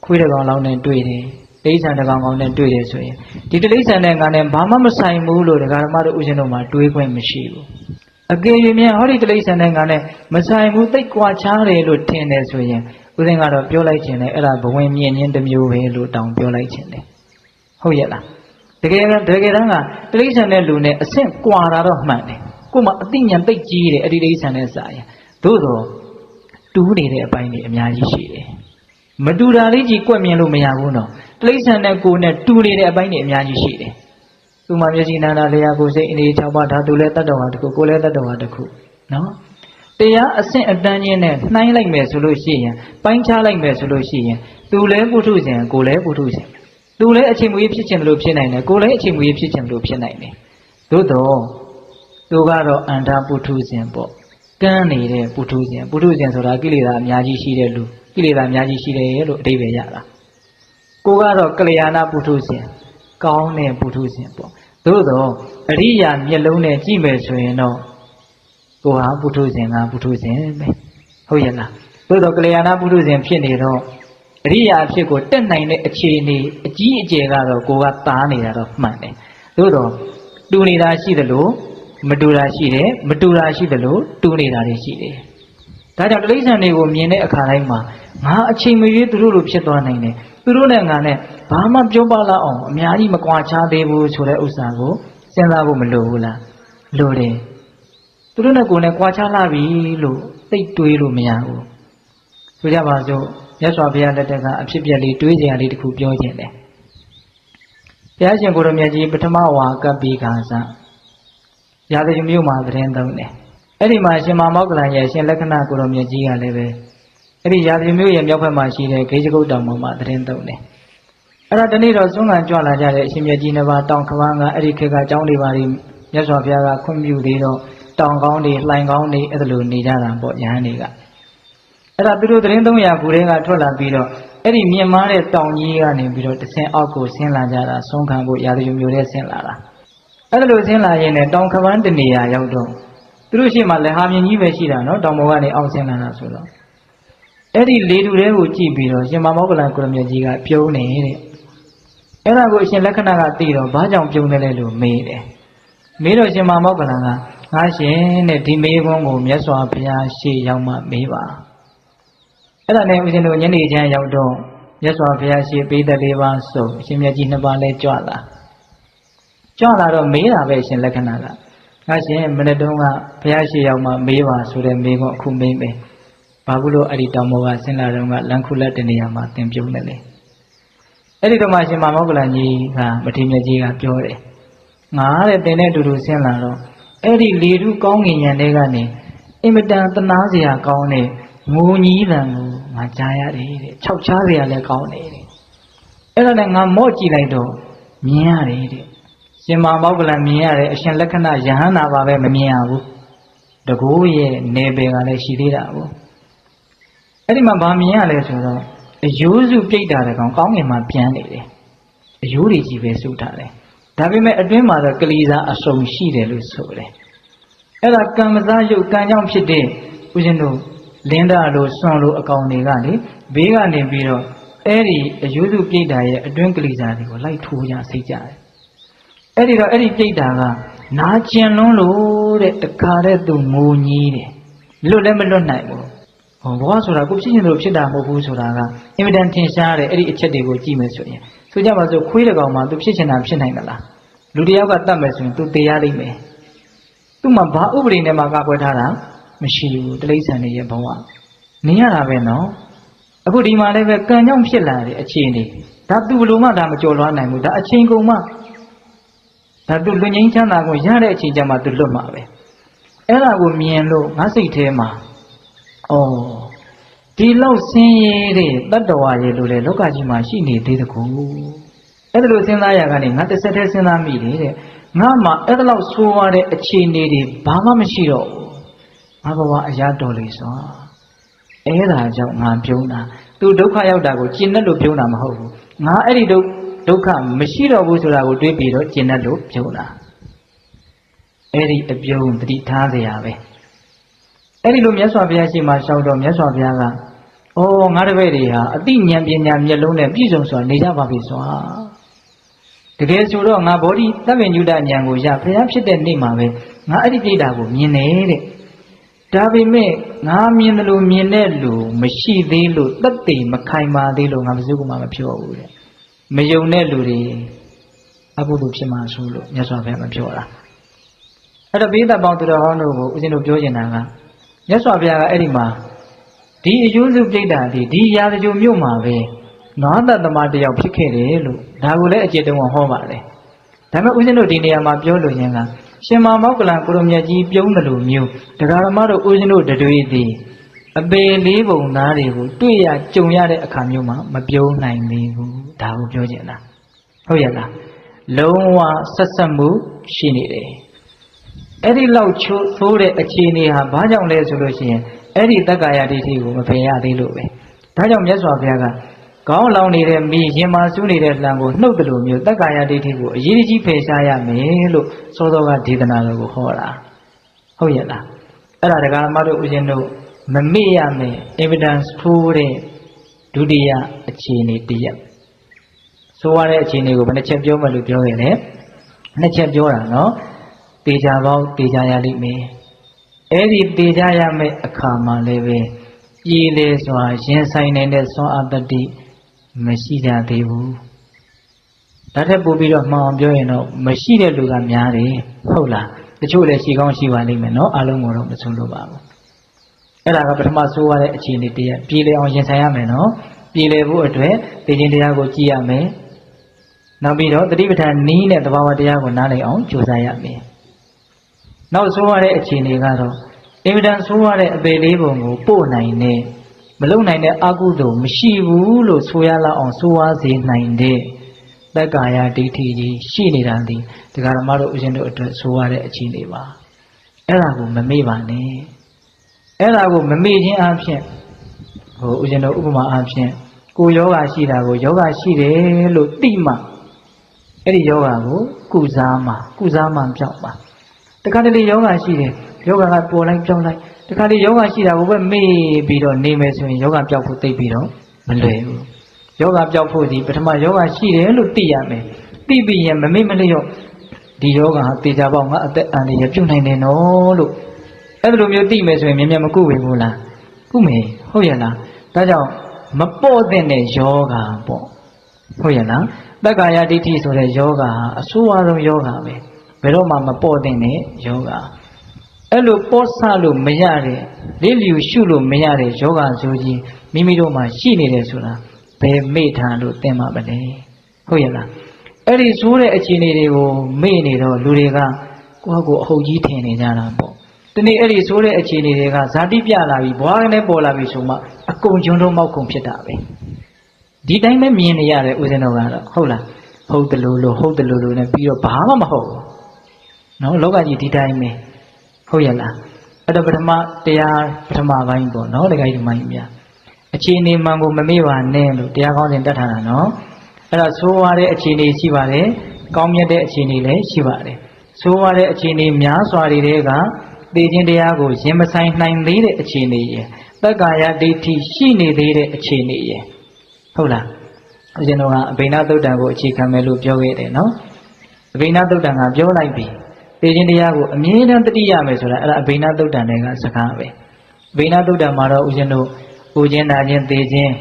ခွေးတစ်ကောင်လောင်းနဲ့တွေ့တယ်တိဋ္ဌာန်တစ်ကောင်ကောင်နဲ့တွေ့တယ်ဆိုရင်ဒီတိဋ္ဌာန်နဲ့ငါနဲ့ဘာမှမဆိုင်ဘူးလို့တရားဓမ္မတို့ဥရှင်တို့မှာတွေးခွင့်မရှိဘူးအကယ်၍မြန်ဟောဒီတိဋ္ဌာန်နဲ့ငါနဲ့မဆိုင်ဘူးသိကွာခြားတယ်လို့ထင်တယ်ဆိုရင်ဥစဉ်ကတော့ပြောလိုက်ခြင်းနဲ့အဲ့ဒါဘဝင်မြင့်ခြင်းတစ်မျိုးပဲလို့တောင်ပြောလိုက်ခြင်းတယ်ဟုတ်ရဲ့လားတကယ်တမ်းကတိဋ္ဌာန်နဲ့လူနဲ့အဆင့်ကွာတာတော့မှန်တယ်ကို့မှာအသိဉာဏ်သိကြီးတယ်အဲ့ဒီတိဋ္ဌာန်နဲ့စာရင်သို့တော့တူးနေတဲ့အပိုင်းတွေအများကြီးရှိတယ်မတူတာလေးကြီးကွက်မြင်လို့မရဘူးနော်တိဋ္ဌာန်နဲ့ကိုယ်နဲ့တူနေတဲ့အပိုင်းတွေအများကြီးရှိတယ်သူမှမျက်စိနာနာလျာကိုယ်စိတ်အနေ၆ပါးဓာတုလည်းတတ္တဝါတစ်ခုကိုယ်လည်းတတ္တဝါတစ်ခုနော်တရားအဆင့်အတန်းချင်းနဲ့နှိုင်းလိုက်မယ်ဆိုလို့ရှိရင်ပိုင်းခြားလိုက်မယ်ဆိုလို့ရှိရင်သူလည်းပုထုဇဉ်ကိုယ်လည်းပုထုဇဉ်သူလည်းအချိန်မွေးဖြစ်ခြင်းလို့ဖြစ်နိုင်တယ်ကိုယ်လည်းအချိန်မွေးဖြစ်ခြင်းလို့ဖြစ်နိုင်တယ်သို့တော့သူကတော့အန္တပုထုဇဉ်ပေါ့ကန်းနေတဲ့ပုထုဇဉ်ဆိုတာကိလေသာအများကြီးရှိတဲ့လူကိလေသာအများကြီးရှိတယ်လို့အဓိပ္ပာယ်ရတာကိုကတော့ကလျာဏပုထုဇဉ်ကောင်းတဲ့ပုထုဇဉ်ပေါ့သို့တော့အရိယာမျက်လုံးနဲ့ကြည့်မယ်ဆိုရင်တော့ကိုဟာပုထုဇဉ်ကပုထုဇဉ်ပဲဟုတ်ရဲ့လားသို့တော့ကလျာဏပုထုဇဉ်ဖြစ်နေတော့အရိယာအဖြစ်ကိုတက်နိုင်တဲ့အခြေအနေအကြီးအကျယ်ကတော့ကိုကသားနေတာတော့မှန်တယ်သို့တော့တူနေတာရှိသလိုမတူတာရှိတယ်မတူတာရှိသလိုတူနေတာတွေရှိတယ်ဒါကြောင့်တိဋ္ဌာန်တွေကိုမြင်တဲ့အခါတိုင်းမှာငါအချိန်မရွေးသူတို့လိုဖြစ်သွားနိုင်တယ်သူတို့နဲ့ငါနဲ့ဘာမှပြောပါလောက်အောင်အများကြီးမကွာခြားသေးဘူးဆိုတဲ့ဥစ္စာကိုစဉ်းစားဖို့မလိုဘူးလားလိုတယ်သူတို့နဲ့ကိုယ်နဲ့ကွာခြားလာပြီလို့သိတွေးလို့မရဘူးဆိုကြပါစို့မြတ်စွာဘုရားလက်ထက်ကအဖြစ်ပြက်လေးတွေးကြရလေးတစ်ခုပြောခြင်းတယ်ဘုရားရှင်ကိုရမြတ်ကြီးပထမဝါကပ်ပြီးခါစရာဇဂမြို့မှာသတင်းသုံးတယ်အဲ့ဒီမှာရှင်မောက္ကလန်ရဲ့ရှင်လက္ခဏာကိုရမြတ်ကြီးကလည်းပဲအဲ့ဒီရာဇဂမြို့ရဲ့မြောက်ဘက်မှာရှိတဲ့ဂေဂျကုတ်တောင်ပေါ်မှာသတင်းသုံးတယ်အဲ့ဒါတနေ့တော့စွန့်ခံကြွလာကြတဲ့အရှင်မြတ်ကြီးနှစ်ပါးတောင်ခမန်းကအဲ့ဒီခေတ်ကကျောင်းတွေပါပြီးမြတ်စွာဘုရားကခွင့်ပြုသေးတော့တောင်ကောင်းတွေလှိုင်ကောင်းတွေအဲ့ဒါလိုနေကြတာပေါ့ယဟန်တွေကအဲ့ဒါသူတို့သတင်း300ခုတည်းကထွက်လာပြီးတော့အဲ့ဒီမြင့်မားတဲ့တောင်ကြီးကနေပြီးတော့တဆင်းအောက်ကိုဆင်းလာကြတာဆုံးခံဖို့ရာဇဂမြို့ထဲဆင်းလာတာအဲ့ဒါလိုဆင်းလာရင်လည်းတောင်ခမန်းတနေရာရောက်တော့သူတို့ရှိမှလည်းဟာမြင်ကြီးပဲရှိတာနော်တောင်ပေါ်ကနေအောက်ဆင်းလာတာဆိုတော့အဲ့ဒီလေတူတဲကိုကြည့်ပြီးတော့ရှင်မောက္ကလန်ကိုရမြတ်ကြီးကပြုံးနေတဲ့အဲ့ဒါကိုအရှင်လက္ခဏာကသိတော့ဘာကြောင့်ပြုံးတယ်လဲလို့မေးတယ်မေးတော့ရှင်မောက္ကလန်ကငါရှင်တဲ့ဒီမေးခွန်းကိုမြတ်စွာဘုရားရှေ့ရောက်မှမေးပါအဲ့ဒါနဲ့ဦးဇင်းတို့ညနေချမ်းရောက်တော့မြတ်စွာဘုရားရှေ့ပေးသက်လေးပါဆိုအရှင်မြတ်ကြီးနှစ်ပါးလဲကြွလာတော့မေးတာပဲရှင်လက္ခဏာကငါရှင်မနေ့တုန်းကဘုရားရှေ့ရောက်မှမေးပါဆိုတဲ့မေးခွန်းအခုမေးမယ်ဘာဘူးလို့အဲ့ဒီတောင်ပေါ်ကဆင်းလာတော့ကလန်ခုလက်တနေရာမှာသင်ပြုံးတယ်လေ အဲ့ဒီတော့မှရှင်မမောကလန်ကြီးကမထေရမြတ်ကြီးကပြောတယ်ငါတဲ့တင်တဲ့အတူတူဆင်းလာတော့အဲ့ဒီလေထုကောင်းငင်ရံတွေကနေအင်မတန်သနာစရာကောင်းတဲ့ငိုကြီးတန်ကိုငါကြားရတယ်တဲ့ခြောက်ချားစရာလည်းကောင်းတယ်တဲ့အဲ့ဒါနဲ့ငါမော့ကြည့်လိုက်တော့မြင်ရတယ်တဲ့ရှင်မမောကလန်မြင်ရတယ်အရှင်လက္ခဏာယဟန္တာပါပဲမမြင်ရဘူးတကူရဲ့နေပယ်ကလည်းရှိသေးတာကိုအဲ့ဒီမှာဗာမြင်ရလဲဆိုတော့အယိုးစုပြိတ္တာတဲ့ကောင်ကောင်းငင်မှာပြန်နေတယ်အယိုးတွေကြီးပဲစုထားတယ်ဒါပေမဲ့အတွင်းမှာတော့ကလေးစားအစုံရှိတယ်လို့ဆိုတယ်အဲ့ဒါကံမစားရုပ်ကံကြောင့်ဖြစ်တဲ့ဦးဇင်းတို့လင်းတာလို့စွန့်လို့အကောင်တွေကလေဘေးကနေပြီးတော့အဲ့ဒီအယိုးစုပြိတ္တာရဲ့အတွင်းကလေးစားတွေကိုလိုက်ထိုးကြစိတ်ကြတယ်အဲ့ဒီတော့အဲ့ဒီပြိတ္တာကနာကျင်လွန်းလို့တဲ့တခါတည်းသူငိုကြီးတယ်လွတ်လည်းမလွတ်နိုင်ဘူးဟောဘဝဆိုတာကိုဖြစ်ရှင်လို့ဖြစ်တာမဟုတ်ဘူးဆိုတာကအင်မတန်ထင်ရှားတယ်အဲ့ဒီအချက်တွေကိုကြည့်မယ်ဆိုရင်ဆိုကြပါစို့ခွေးတကောင်မှသူဖြစ်ချင်တာဖြစ်နိုင်သလားလူတယောက်ကတတ်မယ်ဆိုရင်သူသေရလိမ့်မယ်သူ့မှာဘာဥပဒေနဲ့မှကာကွယ်ထားတာမရှိဘူးတိရစ္ဆာန်တွေရဲ့ဘဝနေရတာပဲနော်အခုဒီမှာလည်းပဲကံကြောင့်ဖြစ်လာတဲ့အခြေအနေဒါသူဘလို့မှဒါမကြော်လွှားနိုင်ဘူးဒါအချိန်ကုန်မှဒါသူလွတ်ငြိမ်းချမ်းသာကိုရတဲ့အချိန်ကျမှသူလွတ်မှာပဲအဲ့ဒါကိုမြင်လို့ငါစိတ်ထဲမှာအော်ဒီလောက်ဆင်းရဲတဲ့တတ္တဝါရဲ့လို့လေလောကကြီးမှာရှိနေသေးတကူအဲ့ဒါလို့စဉ်းစားရကနေငါတစ်ဆက်တည်းစဉ်းစားမိတယ်တဲ့ငါမှအဲ့ဒါလောက်ဆိုးရတဲ့အခြေအနေတွေဘာမှမရှိတော့ဘူးငါဘဝအရာတော်လေးစွာအဲ့ဒါကြောင့်ငါပြုံးတာသူဒုက္ခရောက်တာကိုကျင့်တတ်လို့ပြုံးတာမဟုတ်ဘူးငါအဲ့ဒီဒုက္ခမရှိတော့ဘူးဆိုတာကိုတွေးပြီးတော့ကျင့်တတ်လို့ပြုံးတာအဲ့ဒီအပြုံးတတိထားစရာပဲအဲ့ဒီလိုမြတ်စွာဘုရားရှိမှရှောက်တော့မြတ်စွာဘုရားကအော်ငါတပည့်တွေဟာအသိဉာဏ်ပညာမျက်လုံးနဲ့ပြည့်စုံစွာနေကြပါပြီစွာတကယ်ဆိုတော့ငါဗောဓိသဗ္ဗညုတဉာဏ်ကိုရဘုရားဖြစ်တဲ့နေ့မှာပဲငါအဲ့ဒီပြိတ္တာကိုမြင်နေတဲ့ဒါပေမဲ့ငါမြင်တယ်လို့မြင်တဲ့လူမရှိသေးလို့သက်သေမခိုင်ပါသေးလို့ငါမစုကမှမပြောဘူးတဲ့မယုံတဲ့လူတွေအကုသိုလ်ဖြစ်မှာဆိုလို့မြတ်စွာဘုရားမပြောတာအဲ့တော့ပိဋကပေါင်းသူတော်ဟောင်းတို့ကိုဦးဇင်းတို့ပြောချင်တာကမြတ်စွာဘုရားကအဲ့ဒီမှာဒီအယုစုပြိတ္တာဒီရာဇဂိုမြို့မှာပဲနွားသက်သမားတယောက်ဖြစ်ခဲ့တယ်လို့ဒါကိုလည်းအကျေတုံးဟောပါတယ်ဒါပေမဲ့ဦးဇင်းတို့ဒီနေရာမှာပြောလို့ရင်ကရှင်မမောကလန်ကိုရမြတ်ကြီးပြုံးတယ်လို့မျိုးတရားဓမ္မတို့ဦးဇင်းတို့တွေသည်အပေလေးပုံသားတွေကိုတွေ့ရကြုံရတဲ့အခါမျိုးမှာမပြုံးနိုင်သေးဘူးဒါကိုပြောချင်တာဟုတ်ရဲ့လားလုံးဝဆက်ဆက်မှုရှိနေတယ်အဲ့ဒီလောက်ချိုးသိုးတဲ့အခြေအနေဟာဘာကြောင့်လဲဆိုလို့ရှိရင်အဲ့ဒီတက္ကာယဒိဋ္ဌိကိုမဖယ်ရသေးလို့ပဲဒါကြောင့်မြတ်စွာဘုရားကခေါင်းလောင်နေတဲ့မိရင်မာစူးနေတဲ့လှံကိုနှုတ်တယ်လို့မျိုးတက္ကာယဒိဋ္ဌိကိုအရေးကြီးဖယ်ရှားရမယ်လို့စောစောကဒေသနာတော်ကိုဟောတာဟုတ်ရဲ့လားအဲ့ဒါတရားဓမ္မတို့ဦးဇင်းတို့မမေ့ရမယ် evidence ထိုးတဲ့ဒုတိယအခြေအနေတစ်ရပ်ဆိုရတဲ့အခြေအနေကိုဘယ်နှချက်ပြောမှလို့ပြောရင်လည်းနှစ်ချက်ပြောတာနော်တေချာပေါင်းတေချာရလိမ့်မယ်အဲ့ဒီတေချာရမယ့်အခါမှာလည်းပဲပြည်လေစွာရင်ဆိုင်နိုင်တဲ့စွမ်းအားတတိမရှိကြသေးဘူးဒါထက်ပိုပြီးတော့မှောင်ပြောရင်တော့မရှိတဲ့လူကများတယ်ဟုတ်လားတချို့လည်းရှိကောင်းရှိပါလိမ့်မယ်နော်အားလုံးကိုတော့မဆုံးလို့ပါဘူးအဲ့ဒါကပထမဆိုးရတဲ့အခြေအနေတည်းပြည်လေအောင်ရင်ဆိုင်ရမယ်နော်ပြည်လေဖို့အတွက်သိခြင်းတရားကိုကြည့်ရမယ်နောက်ပြီးတော့တတိပဋ္ဌာန်နီးနဲ့သဘာဝတရားကိုနားလည်အောင်ကြိုးစားရမယ်နောက်ဆိုးရတဲ့အခြေအနေကတော့အင်မတန်ဆိုးရတဲ့အပေလေးပုံကိုပို့နိုင်တဲ့မလုံနိုင်တဲ့အကုသိုလ်မရှိဘူးလို့ဆိုရလောက်အောင်ဆိုးဝါးစေနိုင်တဲ့တက္ကာယဒိဋ္ဌိကြီးရှိနေတာဒီတရားဓမ္မတို့ဦးဇင်းတို့အတွက်ဆိုရတဲ့အခြေအနေပါအဲ့ဒါကိုမမေ့ပါနဲ့အဲ့ဒါကိုမမေ့ခြင်းအပြင်ဟိုဦးဇင်းတို့ဥပမာအပြင်ကိုယောဂရှိတာကိုယောဂရှိတယ်လို့သိမှအဲ့ဒီယောဂကိုကုစားမှပြောက်ပါတခါတလေယောဂရှိတယ်ယောဂကပေါ်လိုက်ပြောင်းလိုက်တခါလေယောဂရှိတာကိုပဲမေ့ပြီးတော့နေမယ်ဆိုရင်ယောဂပြောက်ဖို့သိပြီးတော့မလွယ်ဘူးယောဂပြောက်ဖို့ဒီပထမယောဂရှိတယ်လို့သိရမယ်သိပြီးရင်မမေ့မလျော့ဒီယောဂဟာတေချာပေါက်ငါအသက်အန္တရာယ်ပြုတ်နိုင်တယ်နော်လို့အဲ့လိုမျိုးသိမယ်ဆိုရင်မြင်မြင်မကုဝင်ဘူးလားကုမယ်ဟုတ်ရဲ့လားဒါကြောင့်မပေါ့တဲ့ယောဂပေါ့ဟုတ်ရဲ့လားတက္ကာယဒိဋ္ဌိဆိုတဲ့ယောဂဟာအဆိုးအဆုံးယောဂပဲဘယ်တော့မှမပေါ့တဲ့ယောဂအဲ့လိုပေါ့ဆလို့မရတဲ့လေးလျူရှုလို့မရတဲ့ယောဂဆိုကြီးမိမိတို့မှာရှိနေတယ်ဆိုတာဘယ်မေ့ထားလို့သင်မှာမလဲ ဟုတ်ရဲ့လားအဲ့ဒီဆိုးတဲ့အခြေအနေတွေကိုမေ့နေတော့လူတွေကကိုယ့်ကိုအဟုတ်ကြီးထင်နေကြတာပေါ့ဒီနေ့အဲ့ဒီဆိုးတဲ့အခြေအနေတွေကဇာတိပြလာပြီဘွားကနေပေါ်လာပြီဆိုမှအကုန်ကျွန်းတော့မောက်ကုန်ဖြစ်တာပဲဒီတိုင်းပဲမြင်နေရတယ်ဦးဇင်းတော်ကတော့ဟုတ်လားဟုတ်တယ်လို့ဟုတ်တယ်လို့နဲ့ပြီးတော့ဘာမှမဟုတ်ဘူးနော်လောကကြီးဒီတိုင်းပဲဟုတ်ရဲ့လားအဲ့တော့ပထမတရားပထမပိုင်းပေါ့နော်တခါကြီးဒီမိုင်းများအခြေအနေမှန်ကိုမမေ့ပါနဲ့လို့တရားကောင်းစဉ်တတ်ထားတာနော်အဲ့တော့ဆိုးရတဲ့အခြေအနေရှိပါတယ်ကောင်းမြတ်တဲ့အခြေအနေလည်းရှိပါတယ်ဆိုးရတဲ့အခြေအနေများစွာတွေကသိခြင်းတရားကိုရင်မဆိုင်နိုင်သေးတဲ့အခြေအနေရယ်တက္ကာယဒိဋ္ဌိရှိနေသေးတဲ့အခြေအနေရယ်ဟုတ်လားဦးဇင်းတော်ကအဘိဓါသုတ်တံကိုအခြေခံမယ်လို့ပြောခဲ့တယ်နော်အဘိဓါသုတ်တံကပြောလိုက်ပြီသိခြင်းတရားကိုအမြဲတမ်းတတိယမယ်ဆိုတာအဲ့ဒါအဘိဓါသုတ်တံတွေကစကားပဲအဘိဓါသုတ်တံမှာတော့ဦးဇင်းတို့ပူခြင်းနာခြင်းသိခြင်း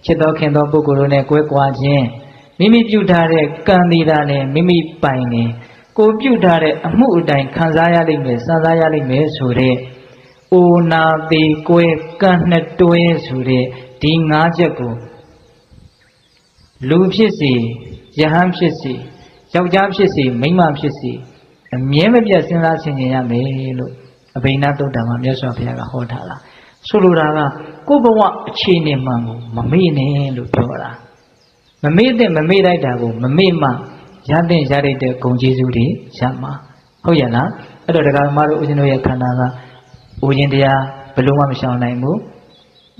ချစ်တော်ခင်တော်ပုဂ္ဂိုလ်တို့နဲ့ကွဲကွာခြင်းမိမိပြုထားတဲ့ကံသီတာနဲ့မိမိပိုင်နေကိုပြုထားတဲ့အမှုအတိုင်းခံစားရလိမ့်မယ်စံစားရလိမ့်မယ်ဆိုတဲ့အိုနာသေးကွဲကံနှစ်တွဲဆိုတဲ့ဒီ၅ချက်ကိုလူဖြစ်စီယဟန်ဖြစ်စီယောက်ျားဖြစ်စီမိန်းမဖြစ်စီအမြဲမပြတ်စဉ်းစားဆင်ခြင်ရမယ်လို့အဘိဓါသုတ်တံမှာမြတ်စွာဘုရားကဟောထားတာဆိုလိုတာကကိုယ်ဘဝအခြေအနေမှန်ကိုမမေ့နဲ့လို့ပြောတာမမေ့တဲ့မမေ့လိုက်တာကိုမမေ့မှရတဲ့ရတဲ့ဂုဏ်ကျေးဇူးတွေရမှာဟုတ်ရဲ့လားအဲ့တော့တရားဓမ္မတို့ဦးဇင်းတို့ရဲ့ခန္ဓာကဦးခြင်းတရားဘယ်လို့မှမရှောင်နိုင်ဘူး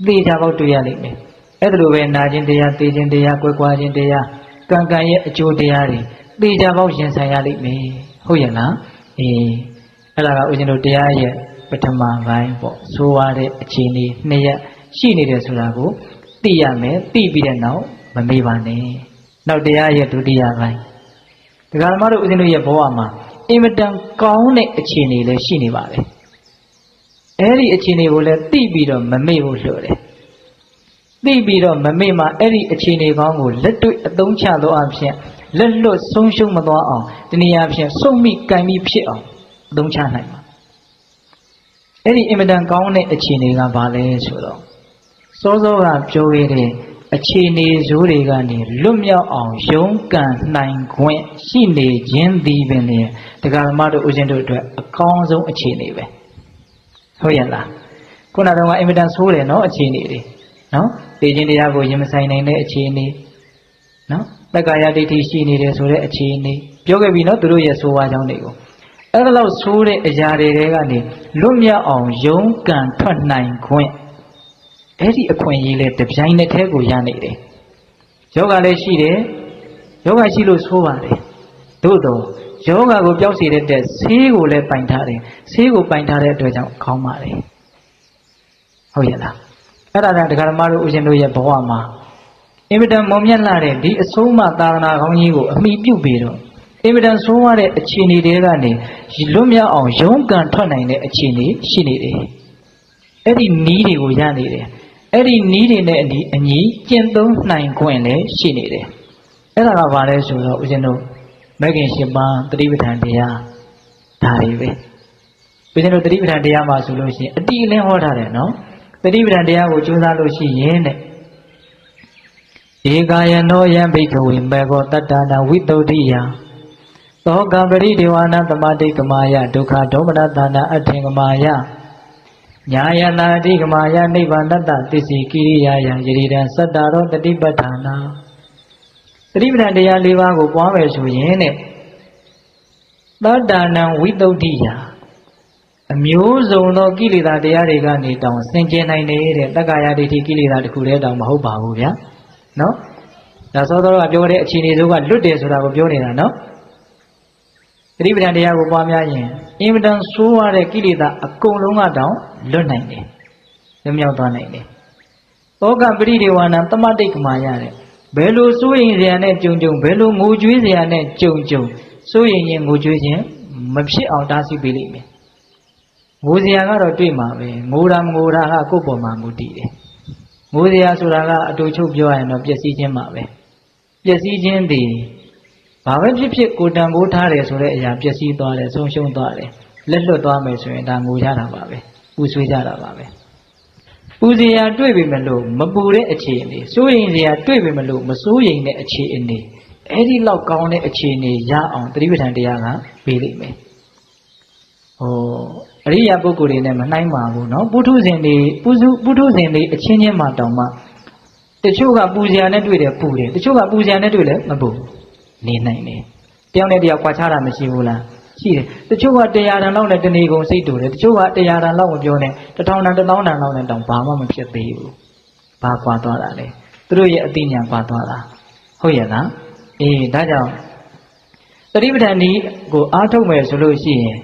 သိကြပေါက်တွေ့ရလိမ့်မယ်အဲ့ဒါလိုပဲနာခြင်းတရားသိခြင်းတရားကွယ်ကွာခြင်းတရားကံကံရဲ့အကျိုးတရားတွေသိကြပေါက်ရင်ဆိုင်ရလိမ့်မယ်ဟုတ်ရဲ့လားအဲ့ဒါကဦးဇင်းတို့တရားရဲ့ပထမပိုင်းပေါ့ဆိုရတဲ့အခြေအနေနှစ်ရက်ရှိနေတယ်ဆိုတာကိုသိရမယ်သိပြီးတဲ့နောက်မမေ့ပါနဲ့နောက်တရားရဲ့ဒုတိယပိုင်းတရားဓမ္မတို့ဦးဇင်းတို့ရဲ့ဘဝမှာအင်မတန်ကောင်းတဲ့အခြေအနေလည်းရှိနေပါတယ်အဲ့ဒီအခြေအနေကိုလည်းသိပြီးတော့မမေ့ဖို့လိုတယ်သိပြီးတော့မမေ့မှအဲ့ဒီအခြေအနေကောင်းကိုလက်တွေ့အသုံးချသောအဖြစ်လက်လွတ်ဆုံးရှုံးမသွားအောင်တနည်းအားဖြင့်စုံမိကံမိဖြစ်အောင်အသုံးချနိုင်မှာအဲ့ဒီအင်မတန်ကောင်းတဲ့အခြေအနေကဘာလဲဆိုတော့စောစောကပြောခဲ့တဲ့အခြေအနေဇိုးတွေကနေလွတ်မြောက်အောင်ရုန်းကန်နိုင်ခွင့်ရှိနေခြင်းသည်ပင်လေတရားဓမ္မတို့ဦးဇင်းတို့အတွက်အကောင်းဆုံးအခြေအနေပဲဟုတ်ရဲ့လားခုနကတော့အင်မတန်ဆိုးတယ်နော်အခြေအနေတွေနော်သိခြင်းတရားကိုရင်မဆိုင်နိုင်တဲ့အခြေအနေနော်တက္ကာယဒိဋ္ဌိရှိနေတယ်ဆိုတဲ့အခြေအနေပြောခဲ့ပြီနော်သူတို့ရဲ့ဆိုးဝါးကြောင်းတွေကိုအဲ့ဒါလောက်ဆိုးတဲ့အရာတွေကနေလွတ်မြောက်အောင်ရုန်းကန်ထွက်နိုင်ခွင့်အဲ့ဒီအခွင့်အရေးလဲတပြိုင်နက်တည်းကိုရနေတယ်ယောဂလည်းရှိတယ်ယောဂရှိလို့ဆိုးပါတယ်သို့တော့ယောဂကိုပျောက်စေတဲ့ဆေးကိုလည်းပိုင်ထားတယ်ဆေးကိုပိုင်ထားတဲ့အတွက်ကြောင့်ခေါင်းပါတယ်ဟုတ်ရဲ့လားအဲ့ဒါကတရားဓမ္မတို့ဦးဇင်းတို့ရဲ့ဘဝမှာအင်မတန်မွန်မြတ်လာတဲ့ဒီအဆုံးအမသာသနာကောင်းကြီးကိုအမိပြုပြီးတော့အင်မတန်ဆိုးရတဲ့အခြေအနေတွေကနေလွတ်မြောက်အောင်ရုန်းကန်ထွက်နိုင်တဲ့အခြေအနေရှိနေတယ်အဲ့ဒီနီးတွေကိုရနေတယ်အဲ့ဒီနီးတွေနဲ့အညီကျင့်သုံးနိုင်ခွင့်လည်းရှိနေတယ်အဲ့ဒါကဘာလဲဆိုတော့ဦးဇင်းတို့မဂ္ဂင်၈ပါးတတိပဋ္ဌာန်တရားဒါတွေပဲဦးဇင်းတို့တတိပဋ္ဌာန်တရားမှာဆိုလို့ရှိရင်အတိအလင်းဟောထားတယ်နော်တတိပဋ္ဌာန်တရားကိုကြိုးစားလို့ရှိရင်တဲ့ဧကာယနောယံဘိက္ခဝေမေဃောတတ္တနာဝိတုဒ္ဓိယသောကပရိဒေဝနာသမာတိကမာယဒုက္ခဒေါမနသနာအထင်ကမာယညာယနာတိကမာယနိဗ္ဗာန်တတ္တသစ္စီကိရိယာယယရိဒံသတ္တရောတတိပဋ္ဌာနာတတိပဋ္ဌာန်တရား၄ပါးကိုပွားမယ်ဆိုရင်တဲ့သတ္တနံဝိတုဒ္ဓိယအမျိုးစုံသောကိလေသာတရားတွေကနေတောင်စင်ကြယ်နိုင်နေတဲ့တက္ကာယဒိဋ္ဌိကိလေသာတစ်ခုတည်းတောင်မဟုတ်ပါဘူးဗျာနော်ဒါသောတော်ကပြောတဲ့အခြေအနေစိုးကလွတ်တယ်ဆိုတာကိုပြောနေတာနော်တတိပဋ္ဌာန်တရားကိုပွားများရင်အင်မတန်ဆိုးရတဲ့ကိလေသာအကုန်လုံးကတောင်လွတ်နိုင်တယ်လွတ်မြောက်သွားနိုင်တယ်ဩကပရိဒေဝနာသမတိတ်ကမာရတဲ့ဘယ်လိုစိုးရင်စရာနဲ့ကြုံကြုံဘယ်လိုငိုကြွေးစရာနဲ့ကြုံကြုံစိုးရင်ရင်ငိုကြွေးခြင်းမဖြစ်အောင်တားဆီးပေးလိမ့်မယ်ငိုစရာကတော့တွေ့မှာပဲငိုတာမငိုတာကကိုယ့်ပေါ်မှာမူတည်တယ်ငိုစရာဆိုတာကအတူချုပ်ပြောရရင်တော့ပျက်စီးခြင်းပါပဲပျက်စီးခြင်းသည်ဘာပဲဖြစ်ဖြစ်ကိုတန်ဖိုးထားတယ်ဆိုတဲ့အရာပျက်စီးသွားတယ်ဆုံးရှုံးသွားတယ်လက်လွတ်သွားမယ်ဆိုရင်ဒါငိုကြတာပါပဲပူဆွေးကြတာပါပဲပူစရာတွေ့ပြီမလို့မပူတဲ့အခြေအနေစိုးရိမ်စရာတွေ့ပြီမလို့မစိုးရိမ်တဲ့အခြေအနေ အဲ့ဒီလောက်ကောင်းတဲ့အခြေအနေရအောင်သတိပဋ္ဌာန်တရားကပေးလိမ့်မယ်အရိယာပုဂ္ဂိုလ်တွေနဲ့မနှိုင်းပါဘူးเนาะပုထုဇဉ်တွေပုထုဇဉ်တွေအချင်းချင်းမှတောင်မှတချို့ကပူဇော်နဲ့တွေ့တယ်ပူတယ်တချို့ကပူဇော်နဲ့တွေ့လဲမပူနေနိုင်တယ်တယောက်နဲ့တယောက်ခွာခြားတာမရှိဘူးလားရှိတယ်တချို့က100တန်လောက်နဲ့တဏီကုံစိတ်တူတယ်တချို့က100တန်လောက်မပြောနဲ့1000တန်1000တန်လောက်နဲ့တောင်ဘာမှမဖြစ်သေးဘူးဘာကွာသွားတာလဲသူတို့ရဲ့အသိဉာဏ်ကွာသွားတာဟုတ်ရဲ့လားအေးဒါကြောင့်သတိပဋ္ဌာန်ဒီကိုအားထုတ်မယ်ဆိုလို့ရှိရင်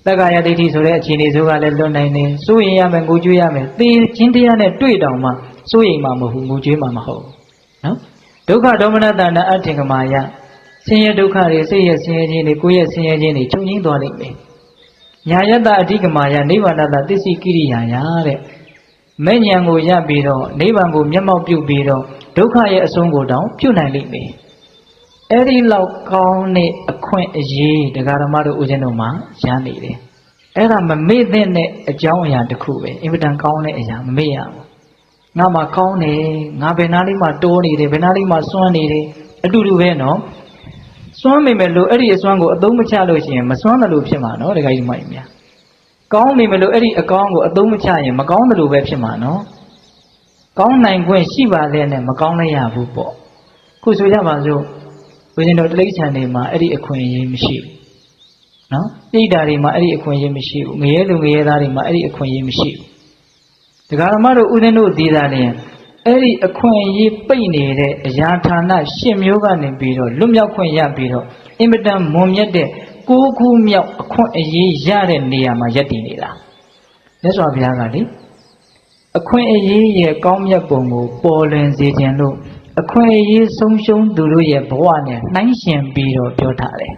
တက္ကရာဒိဋ္ဌိဆိုတဲ့အခြေအနေဆိုကလည်းလွတ်နိုင်တယ်စိုးရင်ရမယ်ငိုကြွေးရမယ်သေခြင်းတရားနဲ့တွေ့တောင်မှစိုးရင်မှမဟုတ်ငိုကြွေးမှမဟုတ်နော်ဒုက္ခဒေါမနတနာအထင်ကမာယဆင်းရဲဒုက္ခတွေစိတ်ရဲ့ဆင်းရဲခြင်းတွေကိုယ်ရဲ့ဆင်းရဲခြင်းတွေချုပ်ငြိမ်းသွားလိမ့်မယ်ညာယတ္တအဓိကမာယနိဗ္ဗာန်တသစ္စိကိရိယာယတဲ့မဲ့ဉာဏ်ကိုရပြီးတော့နိဗ္ဗာန်ကိုမျက်မှောက်ပြုပြီးတော့ဒုက္ခရဲ့အဆုံးကိုတောင်ပြုနိုင်လိမ့်မယ်အဲ့ဒီလောက်ကောင်းတဲ့အခွင့်အရေးတရားဓမ္မတို့ဦးဇင်းတို့မှာရနေတယ်အဲ့ဒါမမေ့တဲ့အကြောင်းအရာတစ်ခုပဲအင်မတန်ကောင်းတဲ့အရာမမေ့ရဘူးငါမှကောင်းတယ်ငါဘယ်နာလေးမှတိုးနေတယ်ဘယ်နာလေးမှစွန့်နေတယ်အတူတူပဲနော်စွန့်မိမယ်လို့အဲ့ဒီအစွမ်းကိုအသုံးမချလို့ရှိရင်မစွန့်တယ်လို့ဖြစ်မှာနော်ဒကာကြီးမိုက်များကောင်းမိမယ်လို့အဲ့ဒီအကောင်းကိုအသုံးမချရင်မကောင်းတယ်လို့ပဲဖြစ်မှာနော်ကောင်းနိုင်ခွင့်ရှိပါလေနဲ့မကောင်းလည်းရဘူးပေါ့ခုဆိုကြပါစို့ဘုရင်တို့တိရစ္ဆာန်တွေမှာအဲ့ဒီအခွင့်အရေးမရှိဘူးနော်ပြိတ္တာတွေမှာအဲ့ဒီအခွင့်အရေးမရှိဘူးငရဲလူငရဲသားတွေမှာအဲ့ဒီအခွင့်အရေးမရှိဘူးတရားဓမ္မတို့ဦးဇင်းတို့သိတာလည်းအဲ့ဒီအခွင့်အရေးပိတ်နေတဲ့အရာဌာန10မျိုးကနေပြီးတော့လွတ်မြောက်ခွင့်ရပြီးတော့အင်မတန်မွန်မြတ်တဲ့9ခုမြောက်အခွင့်အရေးရတဲ့နေရာမှာယက်တည်နေတာမြတ်စွာဘုရားကလေအခွင့်အရေးရဲ့ကောင်းမြတ်ပုံကိုပေါ်လွင်စေခြင်းလို့အခွင့်အရေးဆုံးရှုံးသူတို့ရဲ့ဘဝနဲ့နှိုင်းယှဉ်ပြီးတော့ပြောထားတယ်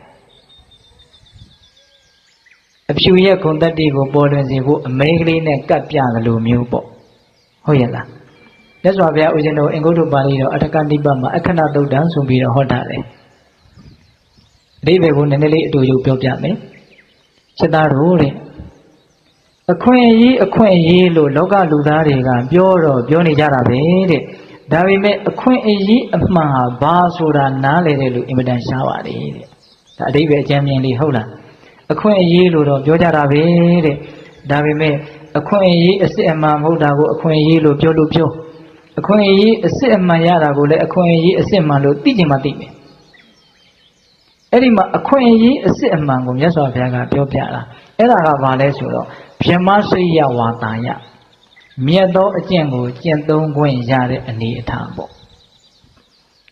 အဖြူရဲ့ဂုဏ်တတ္တိကိုပေါ်လွင်စေဖို့အမဲကလေးနဲ့ကပ်ပြတယ်လို့မျိုးပေါ့ဟုတ်ရဲ့လားမြတ်စွာဘုရားဦးဇင်းတို့အင်္ဂုတ္တပါဠိတော်အထကနိပတ်မှာအခဏသုတ်တံဆိုပြီးတော့ဟောထားတယ်အဓိပ္ပာယ်ကိုနည်းနည်းလေးအတူတူပြောပြမယ်ချက်သားတို့တဲ့အခွင့်အရေးလို့လောကလူသားတွေကပြောနေကြတာပဲတဲ့ဒါပေမဲ့အခွင့်အရေးအမှန်ဟာဘာဆိုတာနားလည်တယ်လို့အင်မတန်ရှားပါတယ်တဲ့ဒါအဓိပ္ပာယ်အကျဉ်းမြင်လေးဟုတ်လားအခွင့်အရေးလို့တော့ပြောကြတာပဲတဲ့ဒါပေမဲ့အခွင့်အရေးအစစ်အမှန်မဟုတ်တာကိုအခွင့်အရေးလို့ပြောအခွင့်အရေးအစစ်အမှန်ရတာကိုလည်းအခွင့်အရေးအစစ်မှန်လို့သိချင်မှသိမယ်အဲ့ဒီမှာအခွင့်အရေးအစစ်အမှန်ကိုမြတ်စွာဘုရားကပြောပြတာအဲ့ဒါကဘာလဲဆိုတော့ဗြဟ္မစိယဝါတာယမြတ်သောအကျင့်ကိုကျင့်သုံးခွင့်ရတဲ့အနေအထားပေါ့